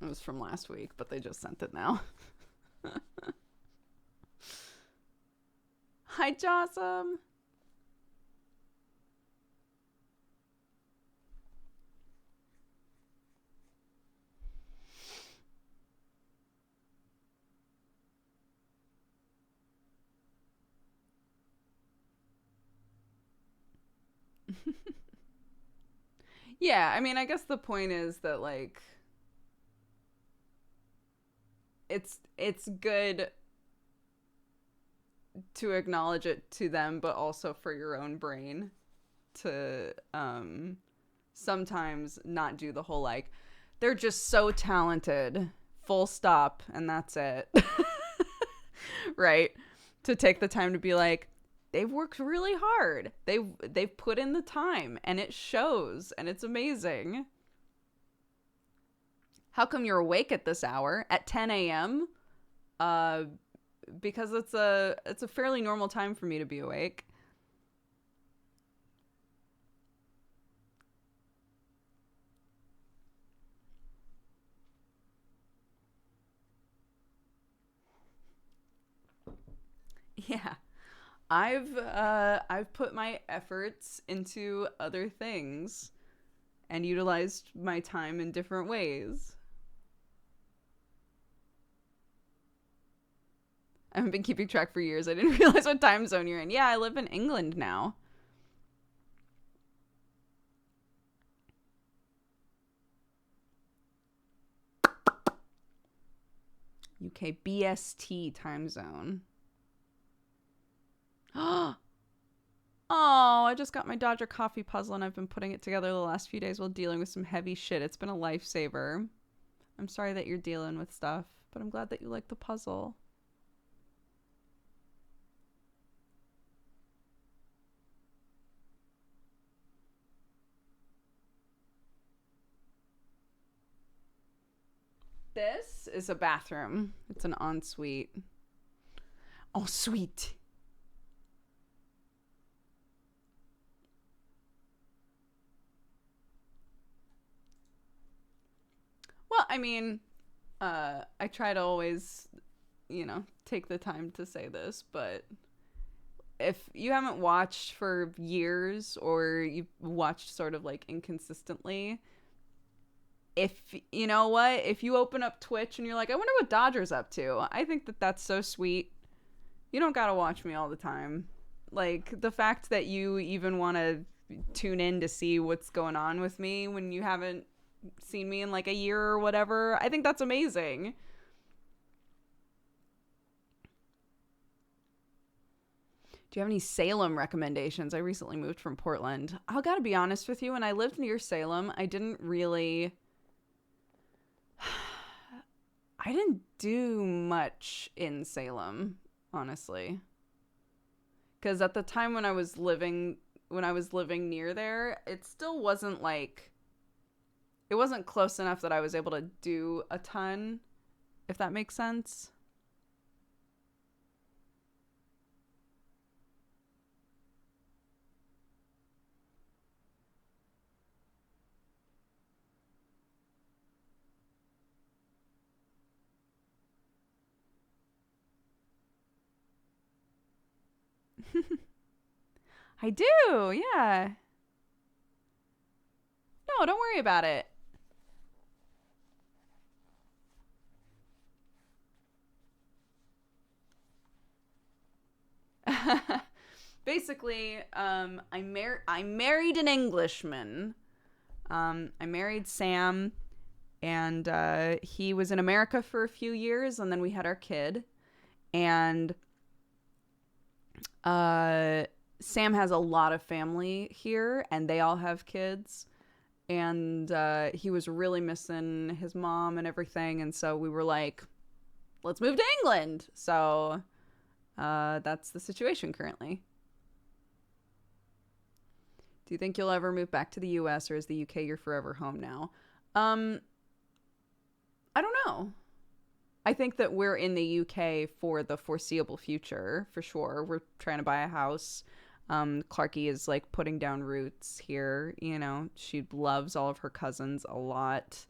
It was from last week, but they just sent it now. Hi, Jossum. Yeah, I mean, I guess the point is that, like, it's good to acknowledge it to them, but also for your own brain to sometimes not do the whole, like, they're just so talented full stop, and that's it. Right? To take the time to be like, they've worked really hard. They've put in the time, and it shows, and it's amazing. How come you're awake at this hour at 10 a.m.? Because it's a fairly normal time for me to be awake. Yeah. I've put my efforts into other things and utilized my time in different ways. I haven't been keeping track for years. I didn't realize what time zone you're in. Yeah, I live in England now. UK BST time zone. Oh, I just got my Dodger coffee puzzle and I've been putting it together the last few days while dealing with some heavy shit. It's been a lifesaver. I'm sorry that you're dealing with stuff, but I'm glad that you like the puzzle. This is a bathroom. It's an ensuite. Oh, sweet. Well, I mean, I try to always, take the time to say this, but if you haven't watched for years or you've watched sort of like inconsistently, if you know what, if you open up Twitch and you're like, I wonder what Dodger's up to, I think that that's so sweet. You don't gotta watch me all the time. Like, the fact that you even want to tune in to see what's going on with me when you haven't seen me in like a year or whatever, I think that's amazing. Do you have any Salem recommendations? I recently moved from Portland. I gotta be honest with you, when I lived near Salem, I didn't do much in Salem, honestly. Because at the time when I was living near there, it still wasn't like, it wasn't close enough that I was able to do a ton, if that makes sense. I do, yeah. No, don't worry about it. Basically, I married an Englishman. I married Sam, and he was in America for a few years, and then we had our kid. And Sam has a lot of family here, and they all have kids. And he was really missing his mom and everything, and so we were like, let's move to England. So that's the situation currently. Do you think you'll ever move back to the US, or is the UK your forever home now? I don't know. I think that we're in the UK for the foreseeable future, for sure. We're trying to buy a house. Clarky is like putting down roots here. She loves all of her cousins a lot.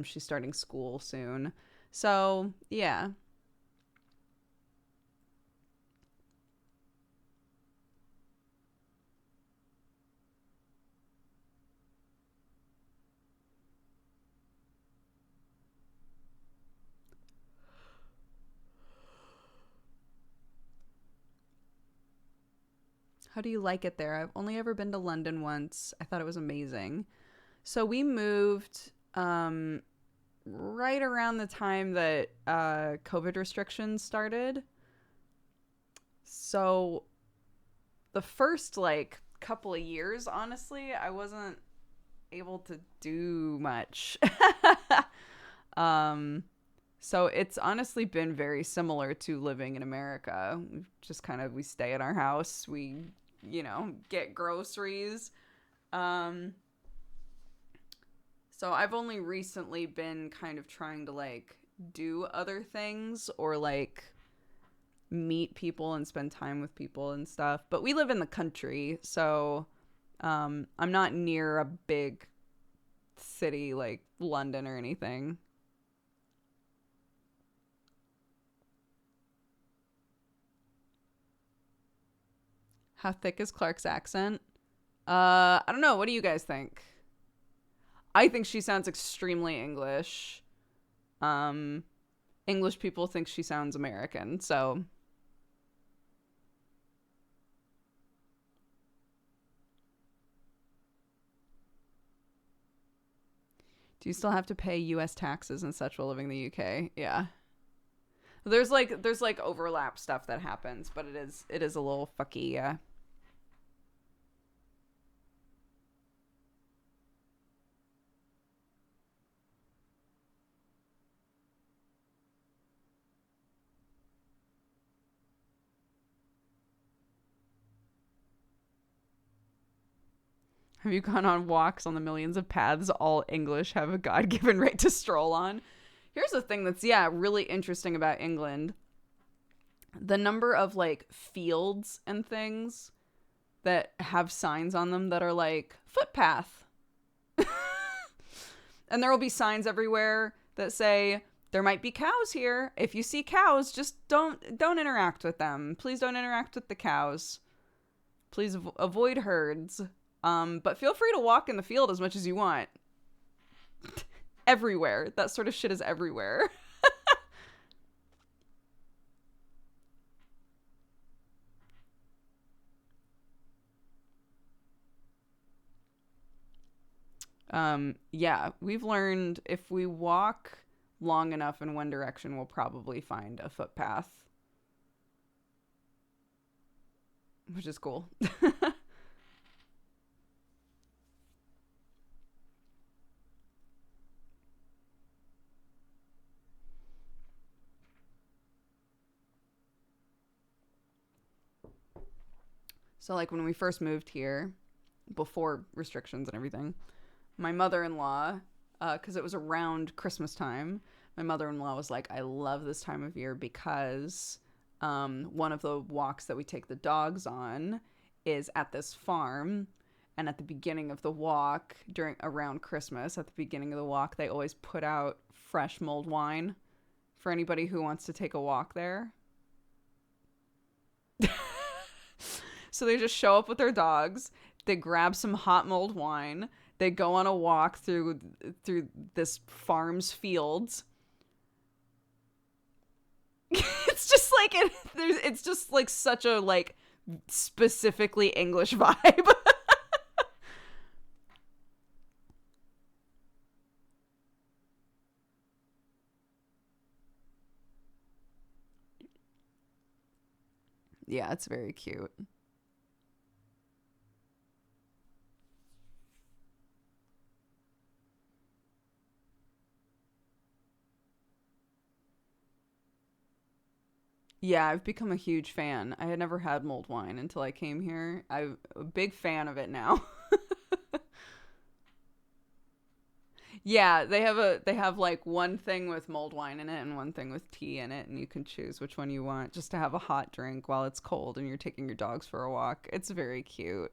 She's starting school soon. So, yeah. How do you like it there? I've only ever been to London once. I thought it was amazing. So we moved right around the time that COVID restrictions started. So the first like couple of years, honestly, I wasn't able to do much. So it's honestly been very similar to living in America. Just kind of, we stay in our house, we, get groceries. Um, so I've only recently been kind of trying to like do other things or like meet people and spend time with people and stuff. But we live in the country, so I'm not near a big city like London or anything. How thick is Clark's accent? I don't know. What do you guys think? I think she sounds extremely English. Um, English people think she sounds American, so. Do you still have to pay U.S. taxes and such while living in the U.K.? Yeah. There's like overlap stuff that happens, but it is a little fucky, yeah. Have you gone on walks on the millions of paths all English have a God-given right to stroll on? Here's the thing that's, yeah, really interesting about England. The number of, like, fields and things that have signs on them that are like, footpath. And there will be signs everywhere that say, there might be cows here. If you see cows, just don't interact with them. Please don't interact with the cows. Please avoid herds. But feel free to walk in the field as much as you want. Everywhere. That sort of shit is everywhere. Yeah, we've learned if we walk long enough in one direction, we'll probably find a footpath. Which is cool. So, like, when we first moved here, before restrictions and everything, my mother-in-law, because it was around Christmas time, my mother-in-law was like, I love this time of year because one of the walks that we take the dogs on is at this farm. And at the beginning of the walk, around Christmas, at the beginning of the walk, they always put out fresh mulled wine for anybody who wants to take a walk there. So they just show up with their dogs. They grab some hot mulled wine. They go on a walk through this farm's fields. It's just like it's just like such a like specifically English vibe. Yeah, it's very cute. Yeah, I've become a huge fan. I had never had mulled wine until I came here. I'm a big fan of it now. Yeah, they have like one thing with mulled wine in it and one thing with tea in it, and you can choose which one you want just to have a hot drink while it's cold and you're taking your dogs for a walk. It's very cute.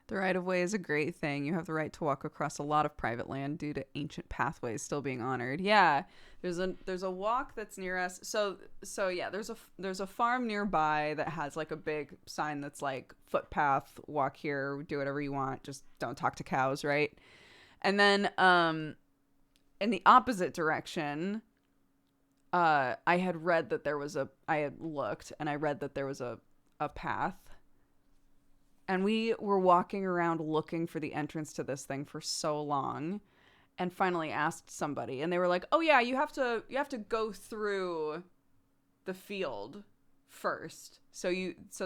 The right of way is a great thing. You have the right to walk across a lot of private land due to ancient pathways still being honored. Yeah, there's a walk that's near us. So yeah, there's a farm nearby that has like a big sign that's like footpath, walk here, do whatever you want, just don't talk to cows, right? And then in the opposite direction, I had looked and I read that there was a path And we were walking around looking for the entrance to this thing for so long, and finally asked somebody, and they were like, "Oh yeah, you have to go through the field first. So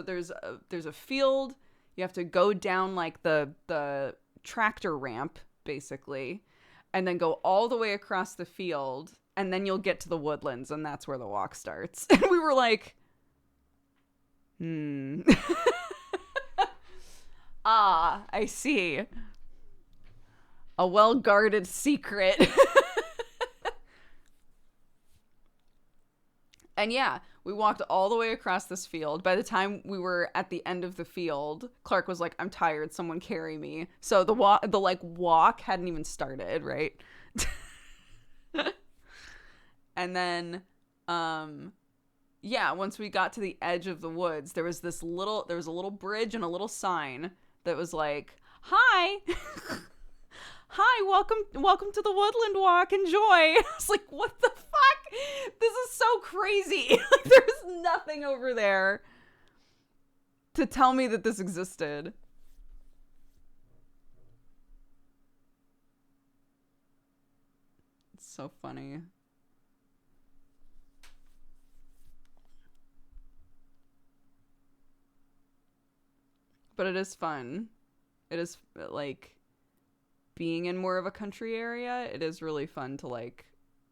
there's a field, you have to go down like the tractor ramp basically, and then go all the way across the field, and then you'll get to the woodlands, and that's where the walk starts." And we were like, Ah, I see. A well-guarded secret. And yeah, we walked all the way across this field. By the time we were at the end of the field, Clark was like, "I'm tired, someone carry me." So the walk hadn't even started, right? And then yeah, once we got to the edge of the woods, there was a little bridge and a little sign that was like, "Hi." "Hi, welcome to the woodland walk. Enjoy." I was like, "What the fuck? This is so crazy." Like, there's nothing over there to tell me that this existed. It's so funny. But it is fun. It is like being in more of a country area. It is really fun to like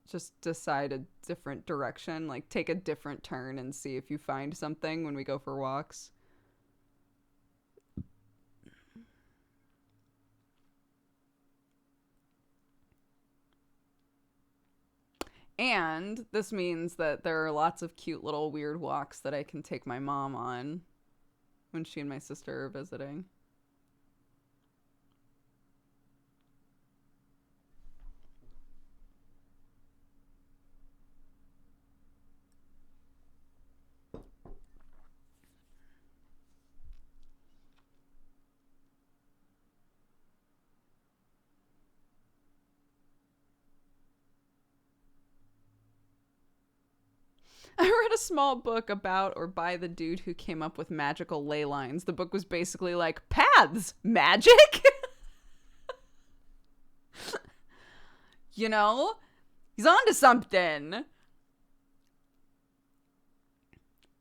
just decide a different direction, like take a different turn and see if you find something when we go for walks. And this means that there are lots of cute little weird walks that I can take my mom on when she and my sister are visiting. I read a small book about or by the dude who came up with magical ley lines. The book was basically like, paths, magic? You know? He's onto something.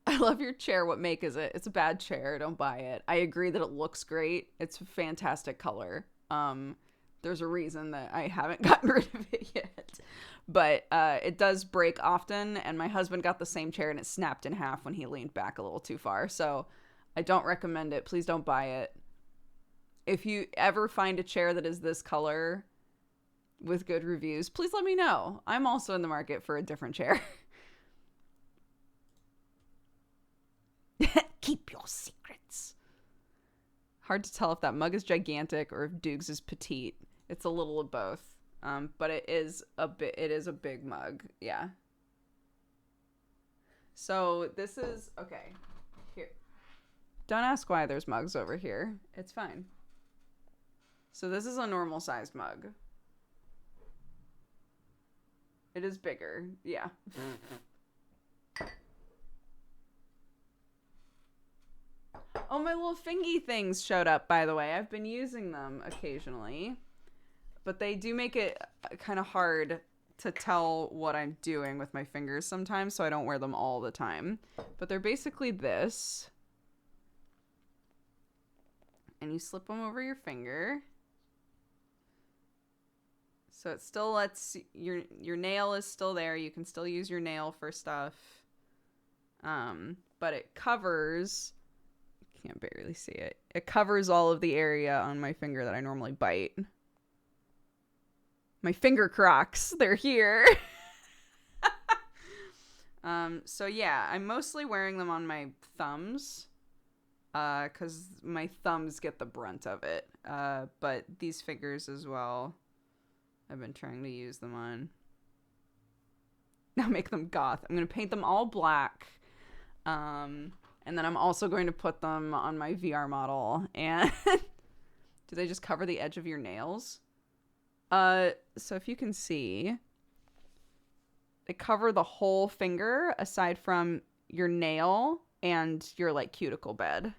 I love your chair. What make is it? It's a bad chair. Don't buy it. I agree that it looks great. It's a fantastic color. There's a reason that I haven't gotten rid of it yet. But it does break often, and my husband got the same chair and it snapped in half when he leaned back a little too far. So I don't recommend it. Please don't buy it. If you ever find a chair that is this color with good reviews, please let me know. I'm also in the market for a different chair. Keep your secrets. Hard to tell if that mug is gigantic or if Dukes is petite. It's a little of both. But it is a big mug. Yeah. So this is, okay. Here. Don't ask why there's mugs over here. It's fine. So this is a normal sized mug. It is bigger. Yeah. Oh, my little fingy things showed up, by the way. I've been using them occasionally. But they do make it kind of hard to tell what I'm doing with my fingers sometimes, so I don't wear them all the time. But they're basically this. And you slip them over your finger. So it still lets your nail is still there. You can still use your nail for stuff. But it covers, you can't barely see it. It covers all of the area on my finger that I normally bite. My finger crocs, they're here. So yeah, I'm mostly wearing them on my thumbs, because my thumbs get the brunt of it. But these fingers as well, I've been trying to use them on. Now make them goth. I'm going to paint them all black. And then I'm also going to put them on my VR model. And do they just cover the edge of your nails? So if you can see, they cover the whole finger aside from your nail and your like cuticle bed.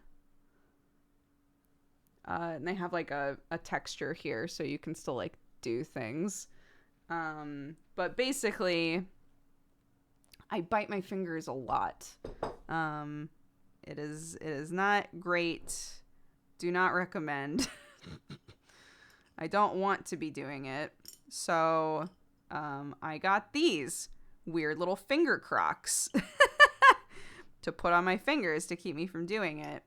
And they have like a texture here, so you can still like do things. But basically, I bite my fingers a lot. It is not great. Do not recommend. I don't want to be doing it. So I got these weird little finger Crocs to put on my fingers to keep me from doing it.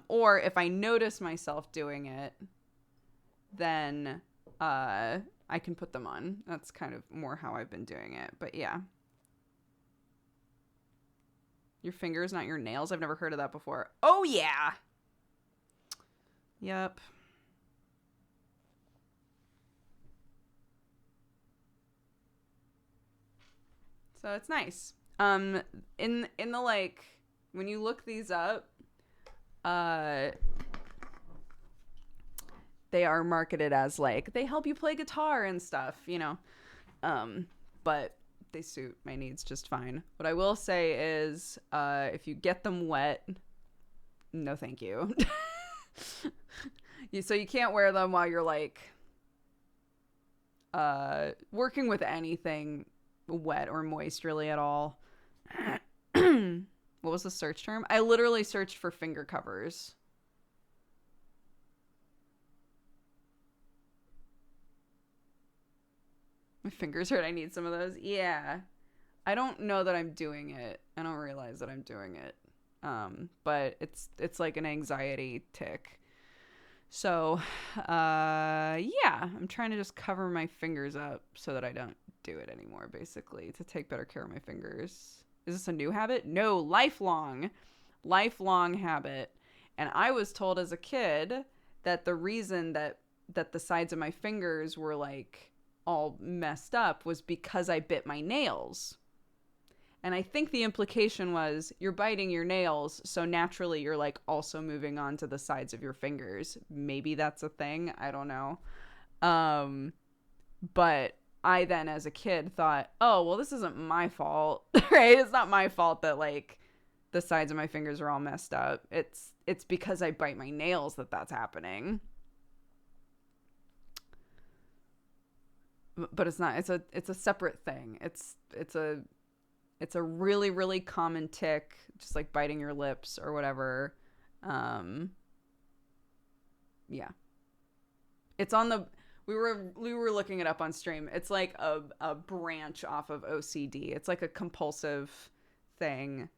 Or if I notice myself doing it, then I can put them on. That's kind of more how I've been doing it. But yeah. Your fingers, not your nails? I've never heard of that before. Oh, yeah. Yep. So it's nice. In the like, when you look these up, they are marketed as like, they help you play guitar and stuff, you know. But they suit my needs just fine. What I will say is, if you get them wet, no thank you. So you can't wear them while you're like working with anything wet or moist really at all. What was the search term? I literally searched for finger covers. My fingers hurt. I need some of those. Yeah. I don't know that I'm doing it. I don't realize that I'm doing it. But it's like an anxiety tick. So, yeah, I'm trying to just cover my fingers up so that I don't do it anymore, basically, to take better care of my fingers. Is this a new habit? No, lifelong habit. And I was told as a kid that the reason that the sides of my fingers were like all messed up was because I bit my nails. And I think the implication was you're biting your nails, so naturally you're like also moving on to the sides of your fingers. Maybe that's a thing. I don't know. But I then as a kid thought, oh, well, this isn't my fault, right? It's not my fault that like the sides of my fingers are all messed up. It's because I bite my nails that's happening. But it's not. It's a separate thing. It's a really, really common tick, just like biting your lips or whatever. Yeah. It's on the, we were looking it up on stream. It's like a branch off of OCD. It's like a compulsive thing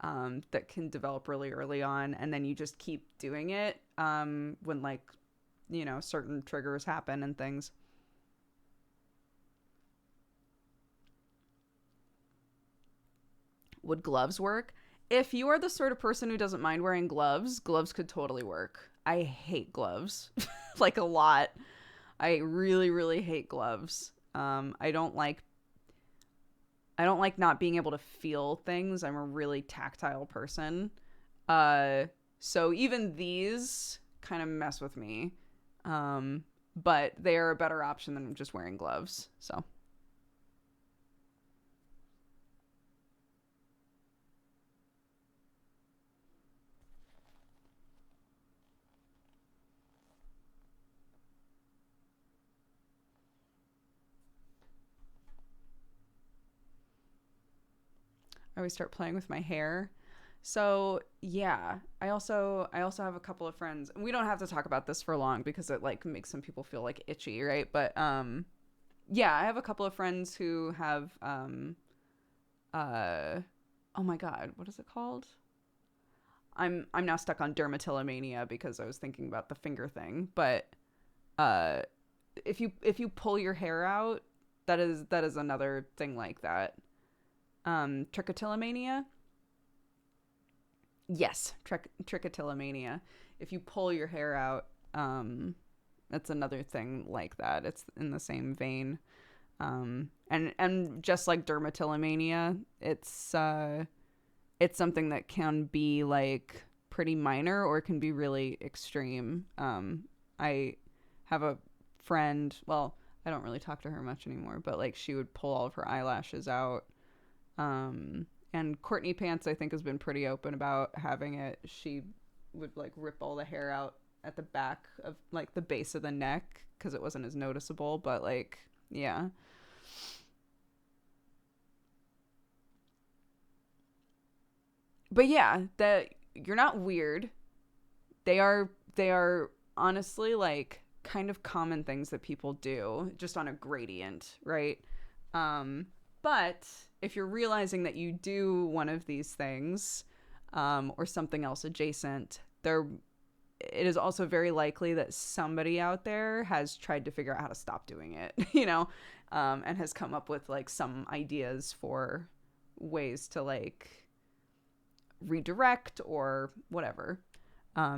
that can develop really early on. And then you just keep doing it when like, you know, certain triggers happen and things. Would gloves work? If you are the sort of person who doesn't mind wearing gloves could totally work. I hate gloves. Like a lot. I really, really hate gloves. I don't like not being able to feel things. I'm a really tactile person. So even these kind of mess with me. But they are a better option than just wearing gloves. So I always start playing with my hair. So yeah, I also have a couple of friends, and we don't have to talk about this for long because it like makes some people feel like itchy, right? But yeah, I have a couple of friends who have oh my god, what is it called? I'm now stuck on dermatillomania because I was thinking about the finger thing, but if you pull your hair out, that is another thing like that. Trichotillomania. Yes, trichotillomania. If you pull your hair out, that's another thing like that. It's in the same vein. And just like dermatillomania, it's something that can be like pretty minor or can be really extreme. I have a friend, well, I don't really talk to her much anymore, but like she would pull all of her eyelashes out. And Courtney Pants, I think, has been pretty open about having it. She would like rip all the hair out at the back of like the base of the neck because it wasn't as noticeable, but like, yeah. But yeah, that you're not weird. They are honestly like kind of common things that people do just on a gradient, right? But if you're realizing that you do one of these things, or something else adjacent, it is also very likely that somebody out there has tried to figure out how to stop doing it, and has come up with like some ideas for ways to like redirect or whatever.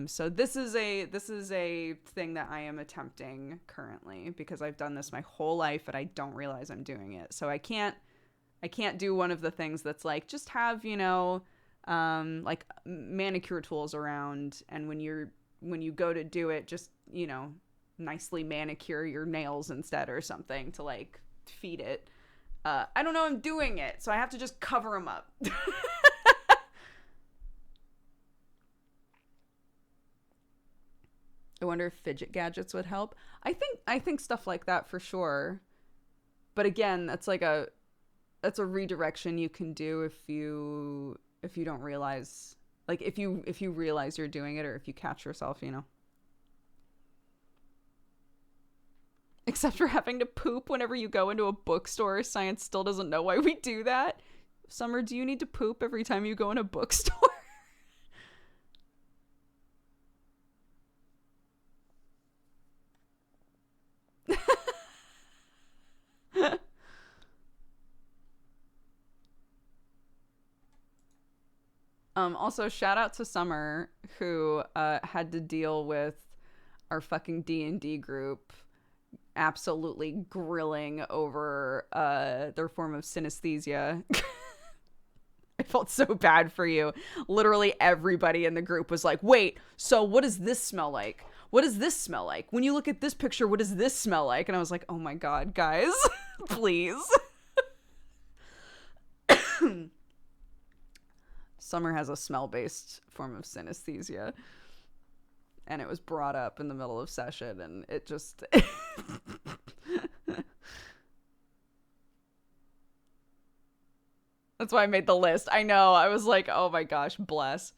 So this is a thing that I am attempting currently because I've done this my whole life and I don't realize I'm doing it. So I can't do one of the things that's like just have, like manicure tools around, and when you go to do it, just, nicely manicure your nails instead or something to like feed it. I don't know I'm doing it, so I have to just cover them up. I wonder if fidget gadgets would help. I think stuff like that for sure. But again, that's a redirection you can do if you don't realize, like if you realize you're doing it, or if you catch yourself, Except for having to poop whenever you go into a bookstore. Science still doesn't know why we do that. Summer, do you need to poop every time you go in a bookstore? Also, shout out to Summer, who had to deal with our fucking D&D group absolutely grilling over their form of synesthesia. I felt so bad for you. Literally everybody in the group was like, wait, so what does this smell like? What does this smell like? When you look at this picture, what does this smell like? And I was like, oh my God, guys, please. Summer has a smell-based form of synesthesia, and it was brought up in the middle of session, and it just... That's why I made the list. I know. I was like, oh my gosh, bless.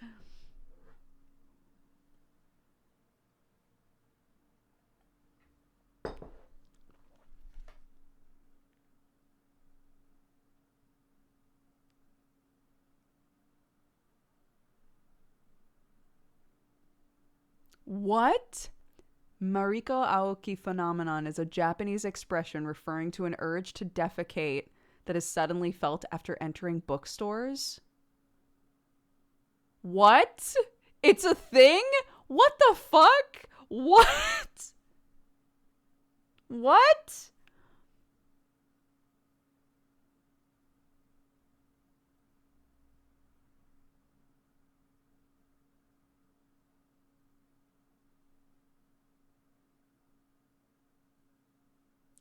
What? Mariko Aoki phenomenon is a Japanese expression referring to an urge to defecate that is suddenly felt after entering bookstores. What? It's a thing? What the fuck? What? What?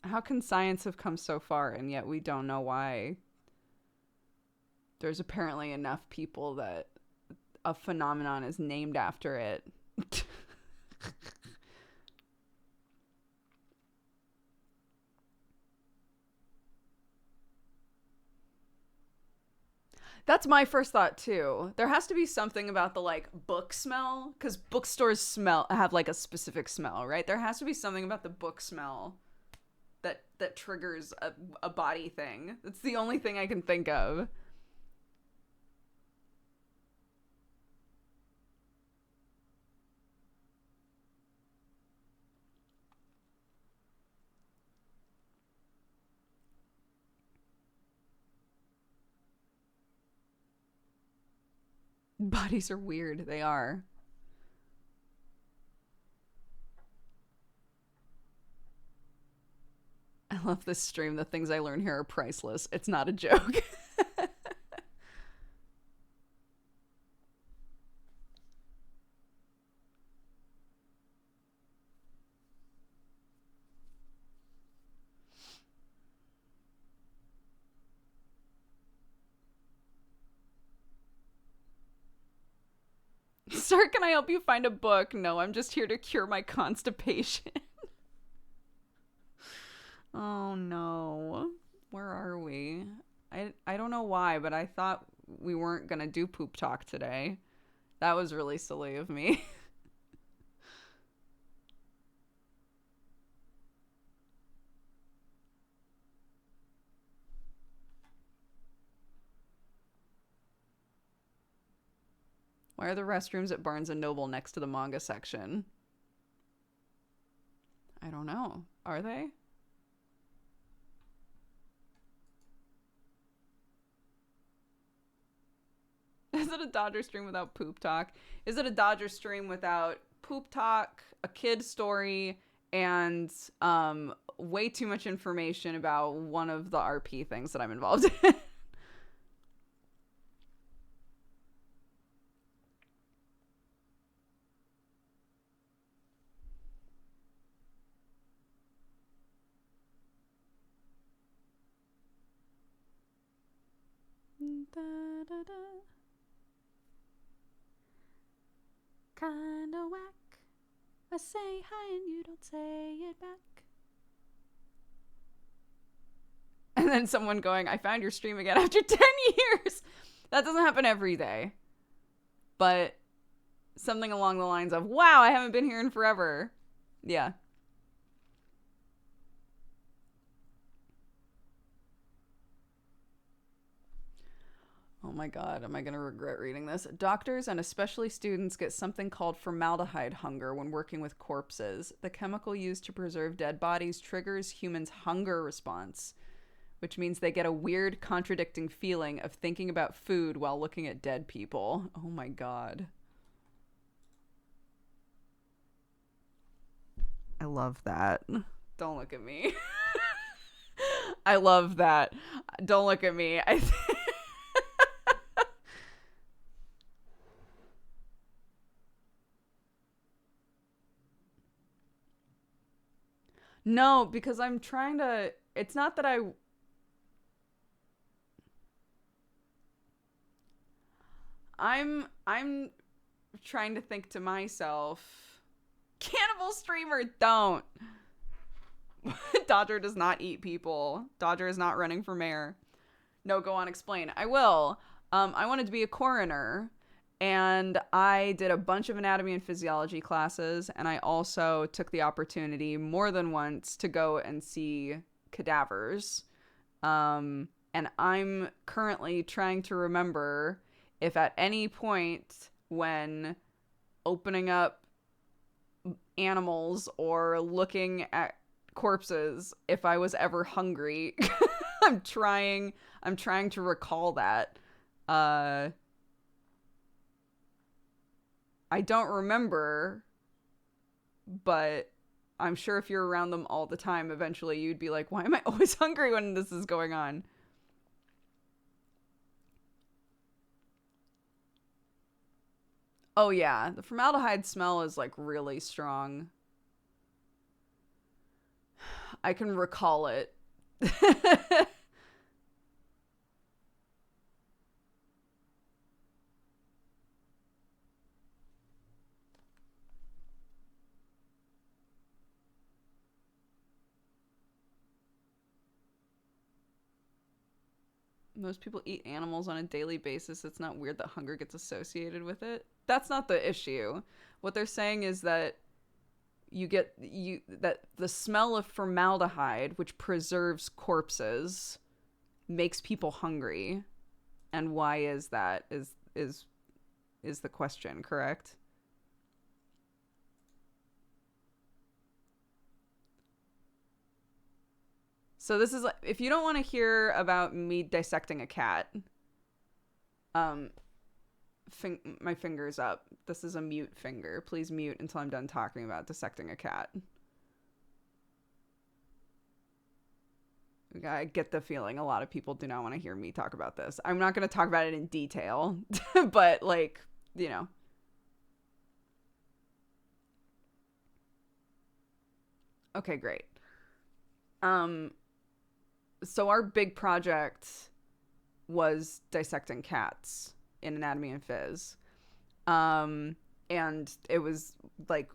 How can science have come so far and yet we don't know why? There's apparently enough people that a phenomenon is named after it. That's my first thought too. There has to be something about the like book smell, because bookstores have like a specific smell, right? There has to be something about the book smell that triggers a body thing. That's the only thing I can think of. Bodies are weird. They are. I love this stream. The things I learn here are priceless. It's not a joke. Sir, can I help you find a book? No, I'm just here to cure my constipation. Oh no. Where are we? I don't know why, but I thought we weren't gonna do poop talk today. That was really silly of me. Why are the restrooms at Barnes and Noble next to the manga section? I don't know. Are they? Is it a Dodger stream without poop talk? Is it a Dodger stream without poop talk, a kid story, and way too much information about one of the RP things that I'm involved in? Da, da, da. Kinda whack. I say hi and you don't say it back. And then someone going, I found your stream again after 10 years. That doesn't happen every day. But something along the lines of, wow, I haven't been here in forever. Yeah. Oh my god, am I going to regret reading this? Doctors and especially students get something called formaldehyde hunger when working with corpses. The chemical used to preserve dead bodies triggers humans' hunger response, which means they get a weird, contradicting feeling of thinking about food while looking at dead people. Oh my god. I love that. Don't look at me. I love that. Don't look at me. No, because I'm trying to... It's not that I'm trying to think to myself, cannibal streamer, don't. Dodger does not eat people. Dodger is not running for mayor. No, go on, explain. I will. I wanted to be a coroner, and I did a bunch of anatomy and physiology classes, and I also took the opportunity more than once to go and see cadavers. And I'm currently trying to remember if at any point when opening up animals or looking at corpses, if I was ever hungry. I'm trying to recall that. I don't remember, but I'm sure if you're around them all the time, eventually you'd be like, why am I always hungry when this is going on? Oh yeah, the formaldehyde smell is like really strong. I can recall it. Most people eat animals on a daily basis. It's not weird that hunger gets associated with it. That's not the issue. What they're saying is that that the smell of formaldehyde, which preserves corpses, makes people hungry. And why is that? Is the question, correct? So this is like, if you don't want to hear about me dissecting a cat, um, my finger's up. This is a mute finger. Please mute until I'm done talking about dissecting a cat. I get the feeling a lot of people do not want to hear me talk about this. I'm not going to talk about it in detail, but like, you know. Okay, great. So our big project was dissecting cats in anatomy and phys. And it was like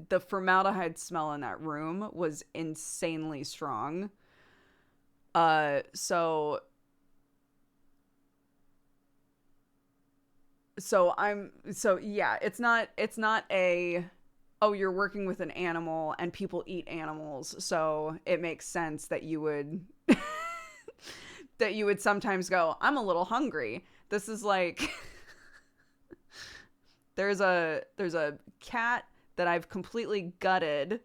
the formaldehyde smell in that room was insanely strong. So yeah, it's not a, oh, you're working with an animal and people eat animals, so it makes sense that you would that you would sometimes go, I'm a little hungry. This is like there's a cat that I've completely gutted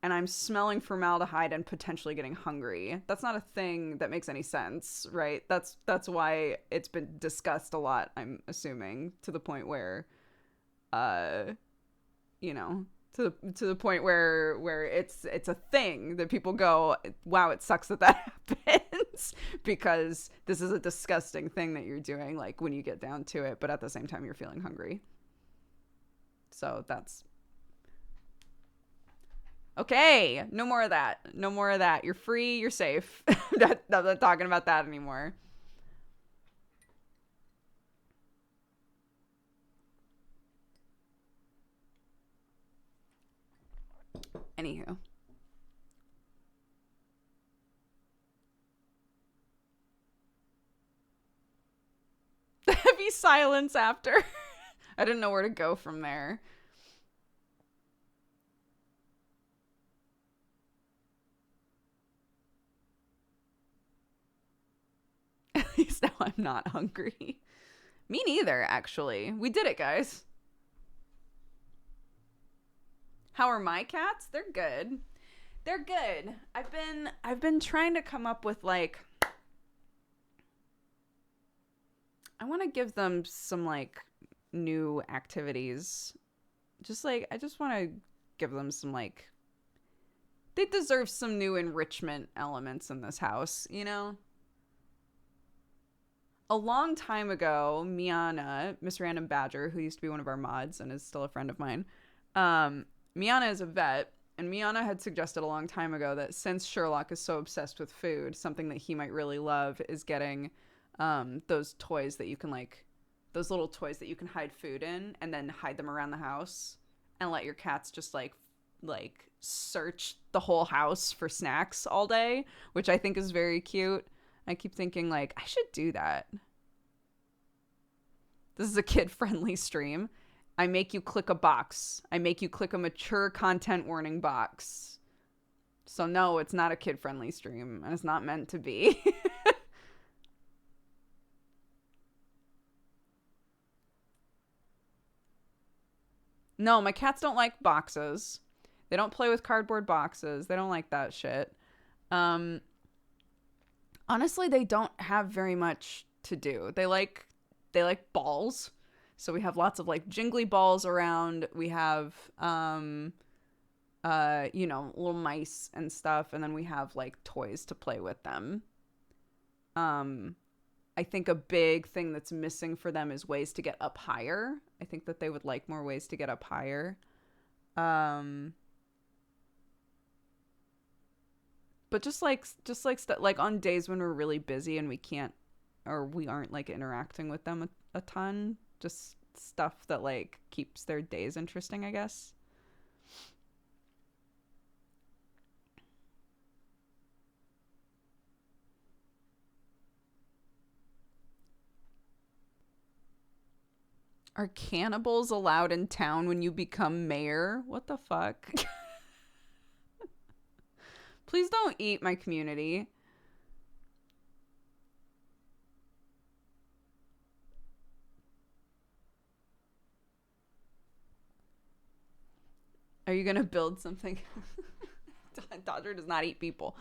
and I'm smelling formaldehyde and potentially getting hungry. That's not a thing that makes any sense, right? That's why it's been discussed a lot, I'm assuming, to the point where uh you know, to the point where it's a thing that people go, wow, it sucks that that happens because this is a disgusting thing that you're doing, like when you get down to it, but at the same time you're feeling hungry. So that's okay. No more of that. No more of that. You're free. You're safe. I'm not talking about that anymore. Anywho. Heavy silence after. I didn't know where to go from there. At least now I'm not hungry. Me neither, actually. We did it, guys. How are my cats? They're good. They're good. I've been trying to come up with like, I want to give them some like new activities. Just like I just want to give them some like, they deserve some new enrichment elements in this house, you know? A long time ago, Miana, Miss Random Badger, who used to be one of our mods and is still a friend of mine, Miana is a vet, and Miana had suggested a long time ago that since Sherlock is so obsessed with food, something that he might really love is getting those toys that you can like, those little toys that you can hide food in and then hide them around the house and let your cats just like search the whole house for snacks all day, which I think is very cute. I keep thinking like I should do that. This is a kid-friendly stream. I make you click a box. I make you click a mature content warning box. So no, it's not a kid-friendly stream, and it's not meant to be. No, my cats don't like boxes. They don't play with cardboard boxes. They don't like that shit. Um, Honestly, they don't have very much to do. They like balls. So we have lots of like jingly balls around. We have little mice and stuff, and then we have like toys to play with them. Um I think a big thing that's missing for them is ways to get up higher. I think that they would like more ways to get up higher. Um but like on days when we're really busy and we can't, or we aren't like interacting with them a ton, just stuff that like keeps their days interesting, I guess. Are cannibals allowed in town when you become mayor? What the fuck? Please don't eat my community. Are you gonna build something? Dodger does not eat people.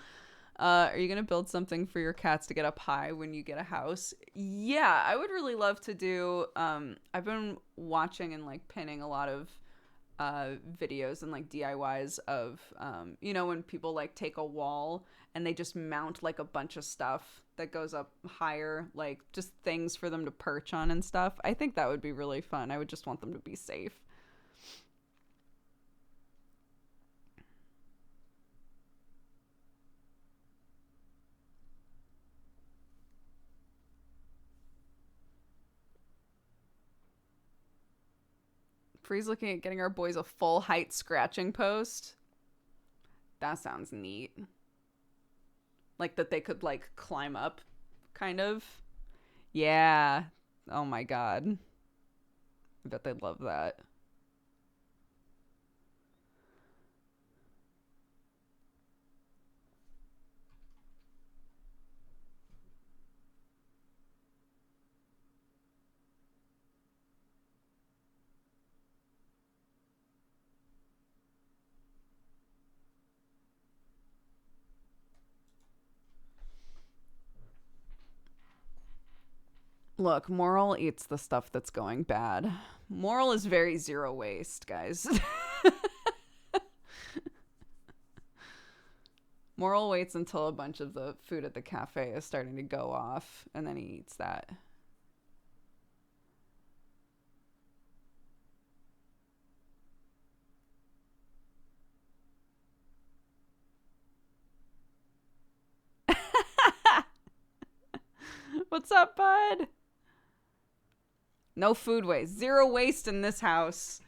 Are you gonna build something for your cats to get up high when you get a house? Yeah, I would really love to do. I've been watching and like pinning a lot of videos and like DIYs of when people like take a wall and they just mount like a bunch of stuff that goes up higher, like just things for them to perch on and stuff. I think that would be really fun. I would just want them to be safe. Free's looking at getting our boys a full height scratching post. That sounds neat. Like that they could like climb up, kind of. Yeah. Oh my god. I bet they'd love that. Look, Moral eats the stuff that's going bad. Moral is very zero waste, guys. Moral waits until a bunch of the food at the cafe is starting to go off, and then he eats that. What's up, bud? No food waste. Zero waste in this house.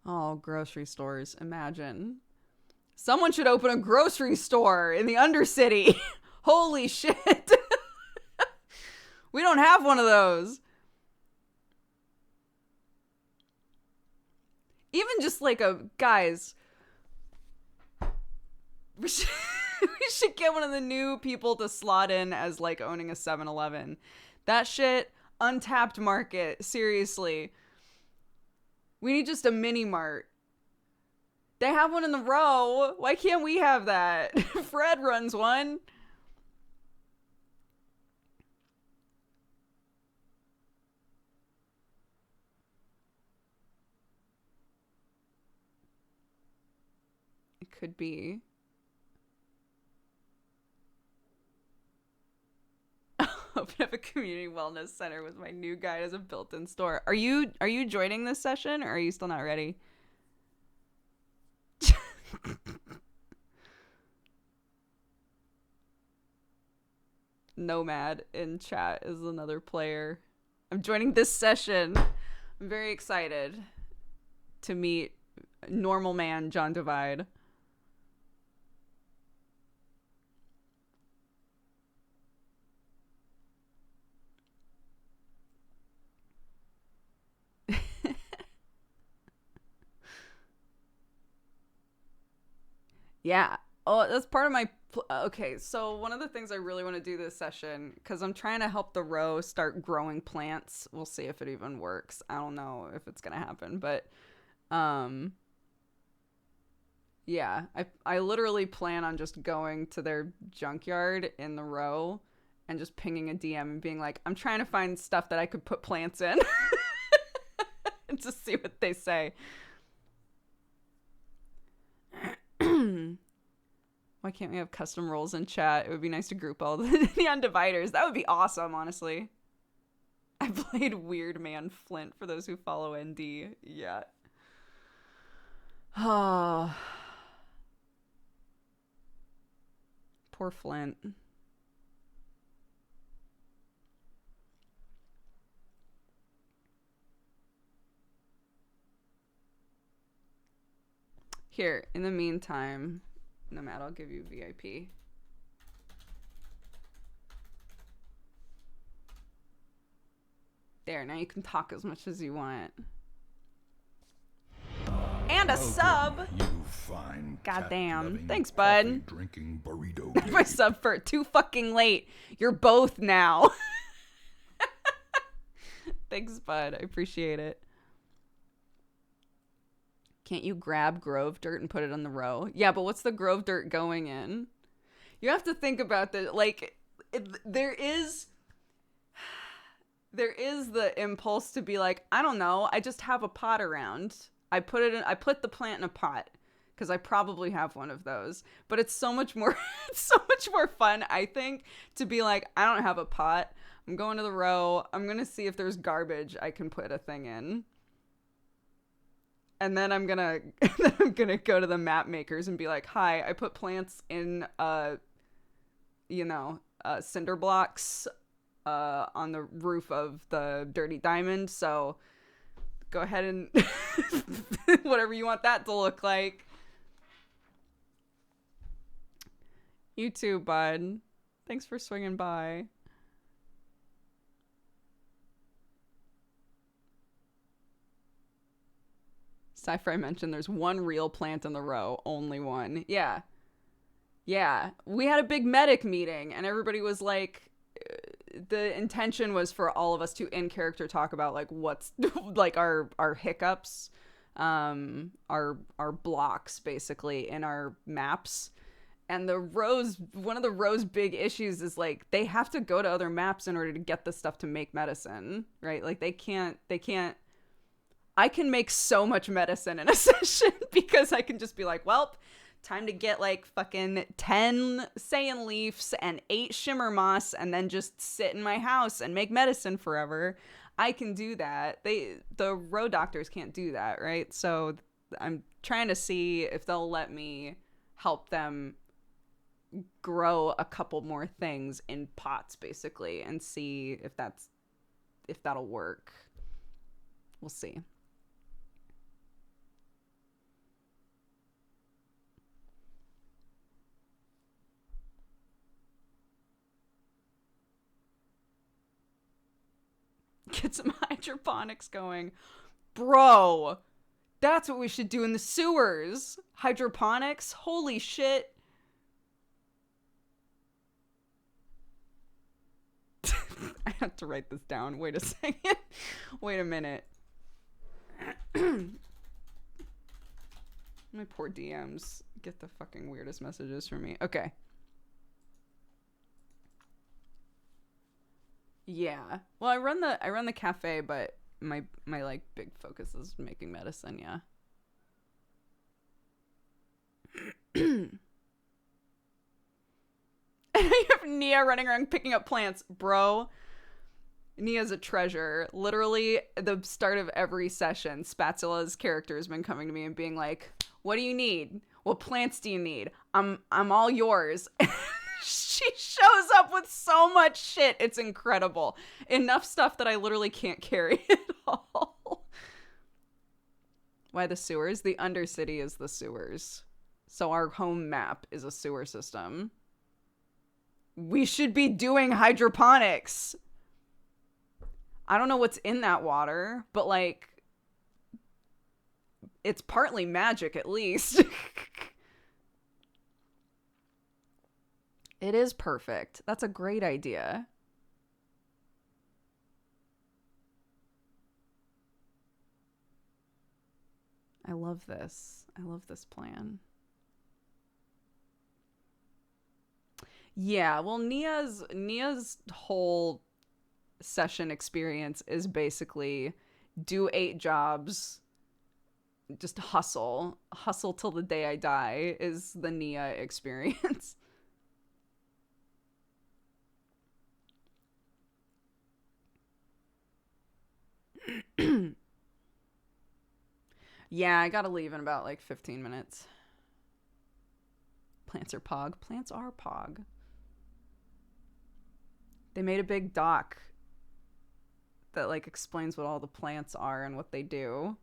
Oh, grocery stores. Imagine. Someone should open a grocery store in the Undercity. Holy shit. We don't have one of those. Even just like guys, we should get one of the new people to slot in as like owning a 7-Eleven. That shit, untapped market, seriously. We need just a mini mart. They have one in the row. Why can't we have that? Fred runs one. Could be. Open up a community wellness center with my new guide as a built-in store. Are you joining this session, or are you still not ready? Nomad in chat is another player. I'm joining this session. I'm very excited to meet normal man John Divide. Yeah. Oh, that's part of my... Okay, so one of the things I really want to do this session, because I'm trying to help the row start growing plants. We'll see if it even works. I don't know if it's going to happen, but... Yeah, I literally plan on just going to their junkyard in the row and just pinging a DM and being like, I'm trying to find stuff that I could put plants in. And just see what they say. Why can't we have custom roles in chat? It would be nice to group all the neon dividers. That would be awesome, honestly. I played Weird Man Flint for those who follow ND. Yeah. Oh. Poor Flint. Here, in the meantime, Nomad, I'll give you VIP. There, now you can talk as much as you want. And a sub! You fine goddamn. Thanks, bud. Drinking burrito My sub for too fucking late. You're both now. Thanks, bud. I appreciate it. Can't you grab Grove dirt and put it on the row? Yeah, but what's the Grove dirt going in? You have to think about that. Like, there is the impulse to be like, I don't know, I just have a pot around. I put the plant in a pot because I probably have one of those. But it's so much more fun, I think, to be like, I don't have a pot. I'm going to the row. I'm going to see if there's garbage I can put a thing in. And then I'm gonna then I'm gonna go to the map makers and be like, "Hi, I put plants in cinder blocks on the roof of the Dirty Diamond. So go ahead and whatever you want that to look like." You too, bud. Thanks for swinging by. Sci-Fi mentioned there's one real plant in the row, only one. Yeah. Yeah. We had a big medic meeting and everybody was like, the intention was for all of us to in character talk about like what's like our hiccups, our blocks basically in our maps. And one of the row's big issues is like they have to go to other maps in order to get the stuff to make medicine, right? Like they can't I can make so much medicine in a session because I can just be like, well, time to get like fucking 10 Saiyan leaves and 8 shimmer moss and then just sit in my house and make medicine forever. I can do that. The row doctors can't do that, right? So I'm trying to see if they'll let me help them grow a couple more things in pots basically and see if that'll work. We'll see. Get some hydroponics going. Bro, that's what we should do in the sewers. Hydroponics? Holy shit. I have to write this down. Wait a second. Wait a minute. My poor DMs get the fucking weirdest messages from me. Okay. Yeah. Well, I run the cafe, but my like big focus is making medicine, yeah. And I have Nia running around picking up plants. Bro, Nia's a treasure. Literally, the start of every session, Spatula's character has been coming to me and being like, "What do you need? What plants do you need? I'm all yours." She shows up with so much shit. It's incredible. Enough stuff that I literally can't carry it all. Why the sewers? The Undercity is the sewers. So our home map is a sewer system. We should be doing hydroponics. I don't know what's in that water, but like, it's partly magic at least. It is perfect. That's a great idea. I love this. I love this plan. Yeah, well, Nia's whole session experience is basically do 8 jobs, just hustle till the day I die is the Nia experience. Yeah, I gotta leave in about like 15 minutes. Plants are pog. Plants are pog. They made a big doc that like explains what all the plants are and what they do.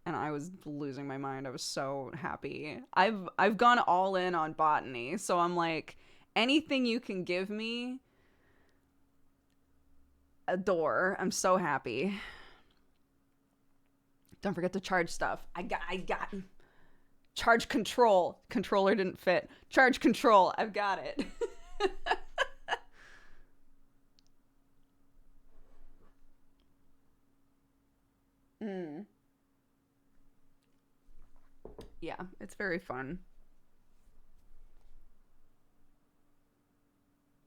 And I was losing my mind. I was so happy. I've gone all in on botany, so I'm like, anything you can give me, adore. I'm so happy. Don't forget to charge stuff. I got charge control. Controller didn't fit. Charge control. I've got it. Yeah, it's very fun.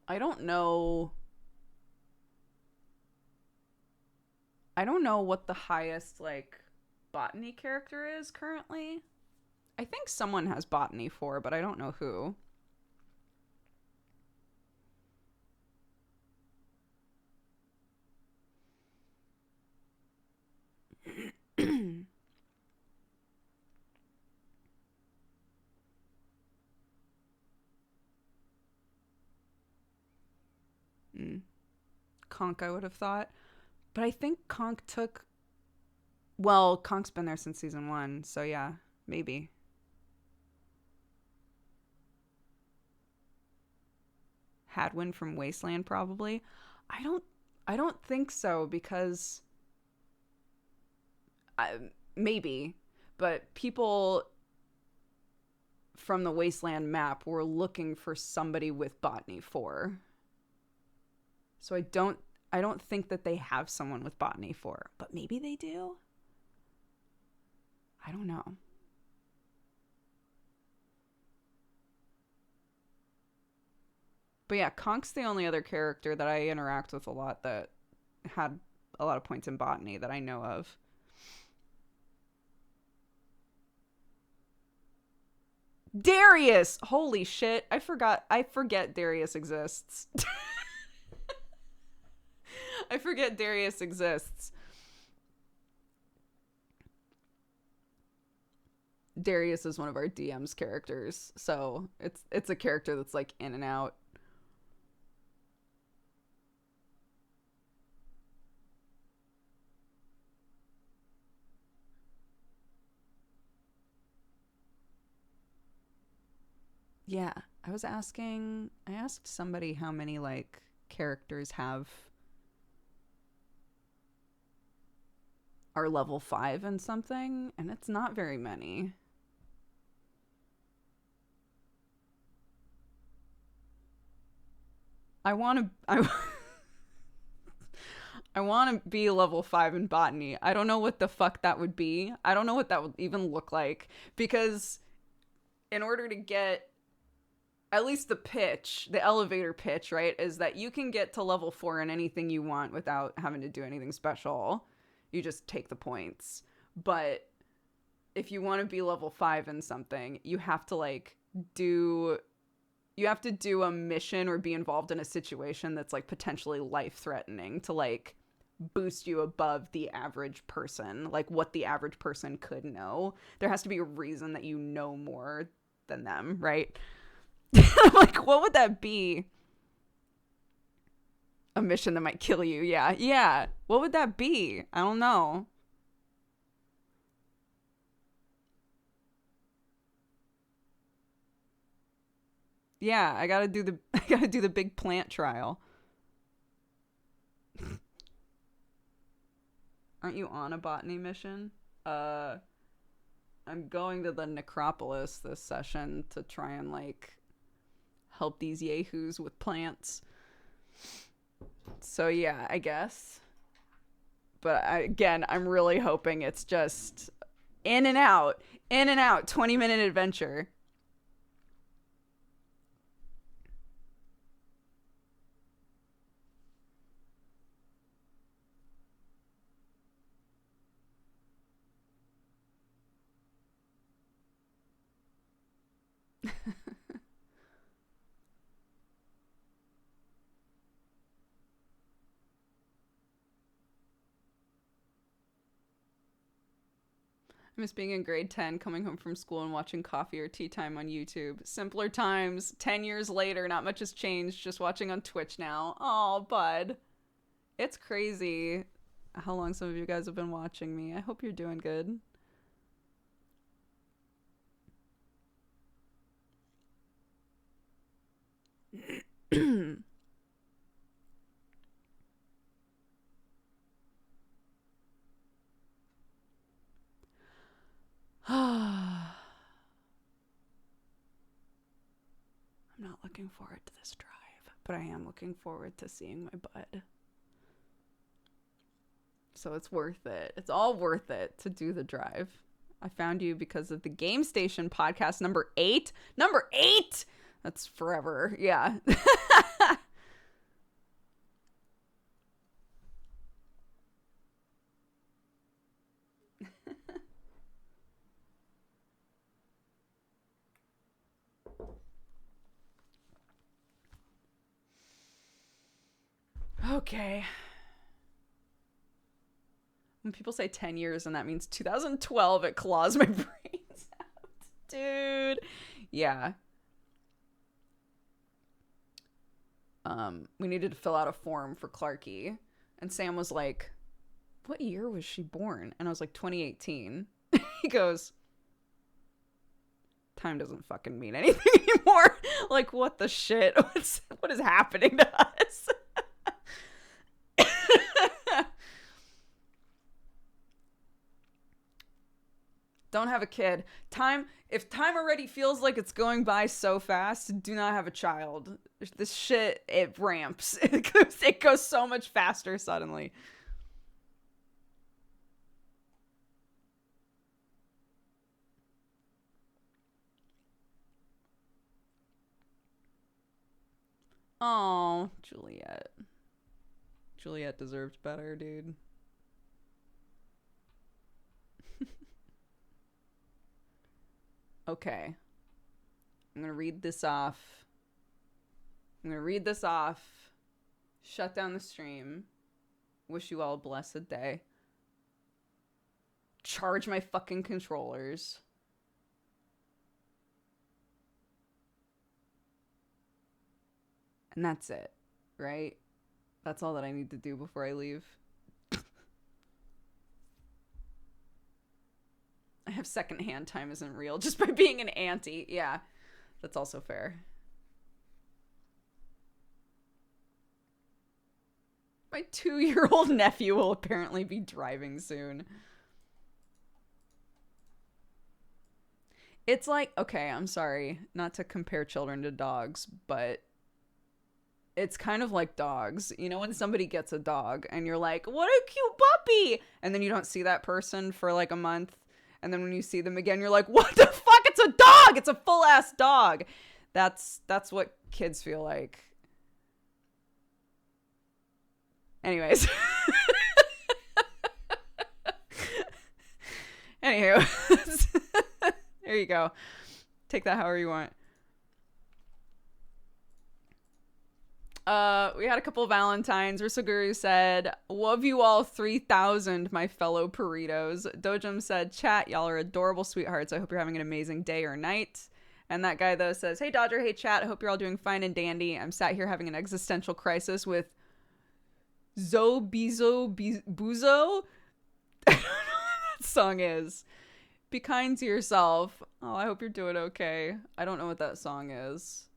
I don't know. I don't know what the highest like botany character is currently. I think someone has botany 4, but I don't know who. Conk, I would have thought. But I think Conk took... Well, Conk's been there since season 1, so yeah, maybe. Hadwin from Wasteland, probably. I don't think so, because maybe, but people from the Wasteland map were looking for somebody with Botany 4. So I don't think that they have someone with Botany 4, but maybe they do. I don't know. But yeah, Conk's the only other character that I interact with a lot that had a lot of points in Botany that I know of. Darius! Holy shit. I forget Darius exists. I forget Darius exists. Darius is one of our DM's characters, so it's a character that's like in and out. Yeah, I asked somebody how many like characters are level 5 and something, and it's not very many. I want to be level 5 in Botany. I don't know what the fuck that would be. I don't know what that would even look like, because in order to get at least the elevator pitch, right, is that you can get to level 4 in anything you want without having to do anything special. You just take the points. But if you want to be level 5 in something, you have to do a mission or be involved in a situation that's like potentially life-threatening to like boost you above the average person, like what the average person could know. There has to be a reason that you know more than them, right? I'm like, what would that be? A mission that might kill you. Yeah. What would that be? I don't know. Yeah, I gotta do the big plant trial. Aren't you on a botany mission? I'm going to the necropolis this session to try and like help these yahoos with plants. So yeah, I guess. But I'm really hoping it's just in and out, 20-minute adventure. I miss being in grade 10, coming home from school and watching Coffee or Tea Time on YouTube. Simpler times. 10 years later, not much has changed. Just watching on Twitch now. Oh, bud. It's crazy how long some of you guys have been watching me. I hope you're doing good. I'm not looking forward to this drive, but I am looking forward to seeing my bud. So it's worth it. It's all worth it to do the drive. I found you because of the Game Station podcast number 8. Number 8! That's forever. Yeah. Okay. When people say 10 years and that means 2012, it claws my brains out. Dude. Yeah. we needed to fill out a form for Clarky. And Sam was like, what year was she born? And I was like, 2018. He goes, time doesn't fucking mean anything anymore. Like, what the shit? What is happening to us? Don't have a kid. If time already feels like it's going by so fast, do not have a child. This shit, it ramps. It goes so much faster suddenly. Oh, Juliet. Juliet deserved better, dude. Okay. I'm gonna read this off. Shut down the stream. Wish you all a blessed day. Charge my fucking controllers. And that's it, right? That's all that I need to do before I leave. I have secondhand time isn't real just by being an auntie. Yeah, that's also fair. My 2-year-old nephew will apparently be driving soon. It's like, okay, I'm sorry, not to compare children to dogs, but it's kind of like dogs. You know, when somebody gets a dog and you're like, what a cute puppy, and then you don't see that person for like a month, and then when you see them again, you're like, what the fuck? It's a dog! It's a full-ass dog! That's what kids feel like. Anyways. Anywho. There you go. Take that however you want. We had a couple of Valentines. Risoguru said, love you all 3,000, my fellow burritos. Dojum said, chat, y'all are adorable sweethearts. I hope you're having an amazing day or night. And that guy, though, says, hey, Dodger, hey, chat. I hope you're all doing fine and dandy. I'm sat here having an existential crisis with Buzo. I don't know what that song is. Be kind to yourself. Oh, I hope you're doing okay. I don't know what that song is.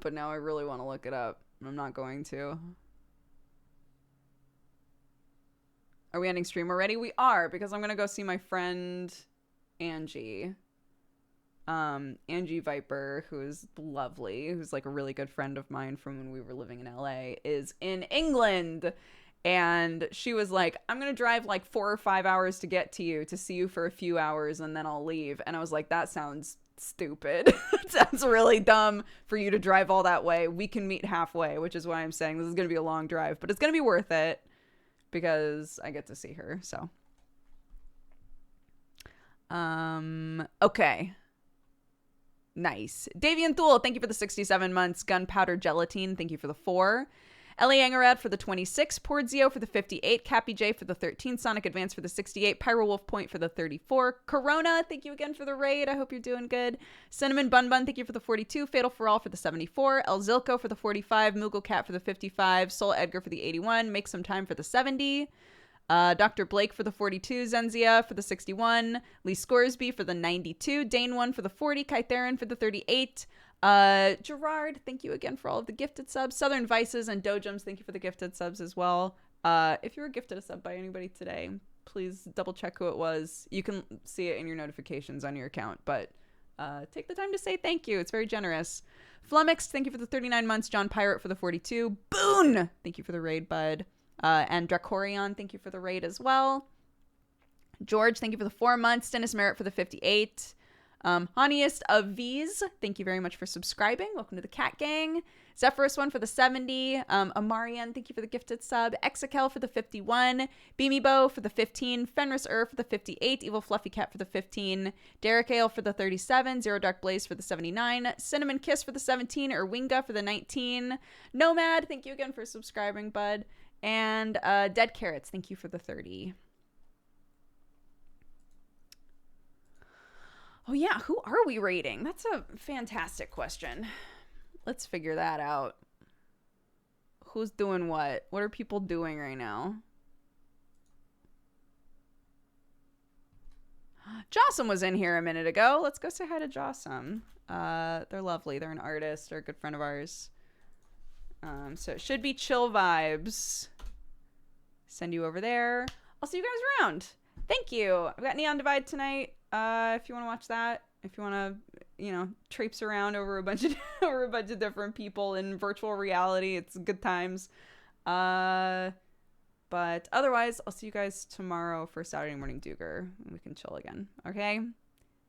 But now I really want to look it up. I'm not going to. Are we ending stream already? We are, because I'm going to go see my friend Angie. Angie Viper, who's lovely, who's like a really good friend of mine from when we were living in LA, is in England. And she was like, I'm going to drive like 4 or 5 hours to get to you, to see you for a few hours, and then I'll leave. And I was like, that sounds stupid. It sounds really dumb for you to drive all that way. We can meet halfway, which is why I'm saying this is going to be a long drive, but it's going to be worth it because I get to see her. So, okay. Nice. Davian Thule, thank you for the 67 months. Gunpowder Gelatine, thank you for the 4. Ellie Angerad for the 26, Porzio for the 58, Cappy J for the 13, Sonic Advance for the 68, Pyro Wolf Point for the 34, Corona, thank you again for the raid. I hope you're doing good. Cinnamon Bun Bun, thank you for the 42, Fatal for All for the 74, El Zilko for the 45, Moogle Cat for the 55, Soul Edgar for the 81, Make Some Time for the 70, Dr. Blake for the 42, Zenzia for the 61, Lee Scoresby for the 92, Dane 1 for the 40, Kytherin for the 38, Gerard, thank you again for all of the gifted subs. Southern Vices and Dojums, thank you for the gifted subs as well. If you were gifted a sub by anybody today, please double check who it was. You can see it in your notifications on your account, but take the time to say thank you. It's very generous. Flummoxed, thank you for the 39 months. John Pirate for the 42. Boone, thank you for the raid, bud. And Dracorion, thank you for the raid as well. George, thank you for the 4 months. Dennis Merritt for the 58. Honeyest of V's, thank you very much for subscribing. Welcome to the Cat Gang. Zephyrus 1 for the 70. Amarian, thank you for the gifted sub. Exakel for the 51. Beamy Bow for the 15. Fenris for the 58. Evil Fluffy Cat for the 15. Derek Ale for the 37. Zero Dark Blaze for the 79. Cinnamon Kiss for the 17. Erwinga for the 19. Nomad, thank you again for subscribing, bud. And Dead Carrots, thank you for the 30. Oh yeah, who are we rating? That's a fantastic question. Let's figure that out. Who's doing what? What are people doing right now? Jossam was in here a minute ago. Let's go say hi to Jossam. They're lovely. They're an artist. They're a good friend of ours. So it should be chill vibes. Send you over there. I'll see you guys around. Thank you. I've got Neon Divide tonight. If you want to watch that, if you want to, traipse around over a bunch of different people in virtual reality, it's good times. But otherwise, I'll see you guys tomorrow for Saturday Morning Duger, and we can chill again. Okay?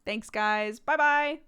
Thanks, guys. Bye-bye.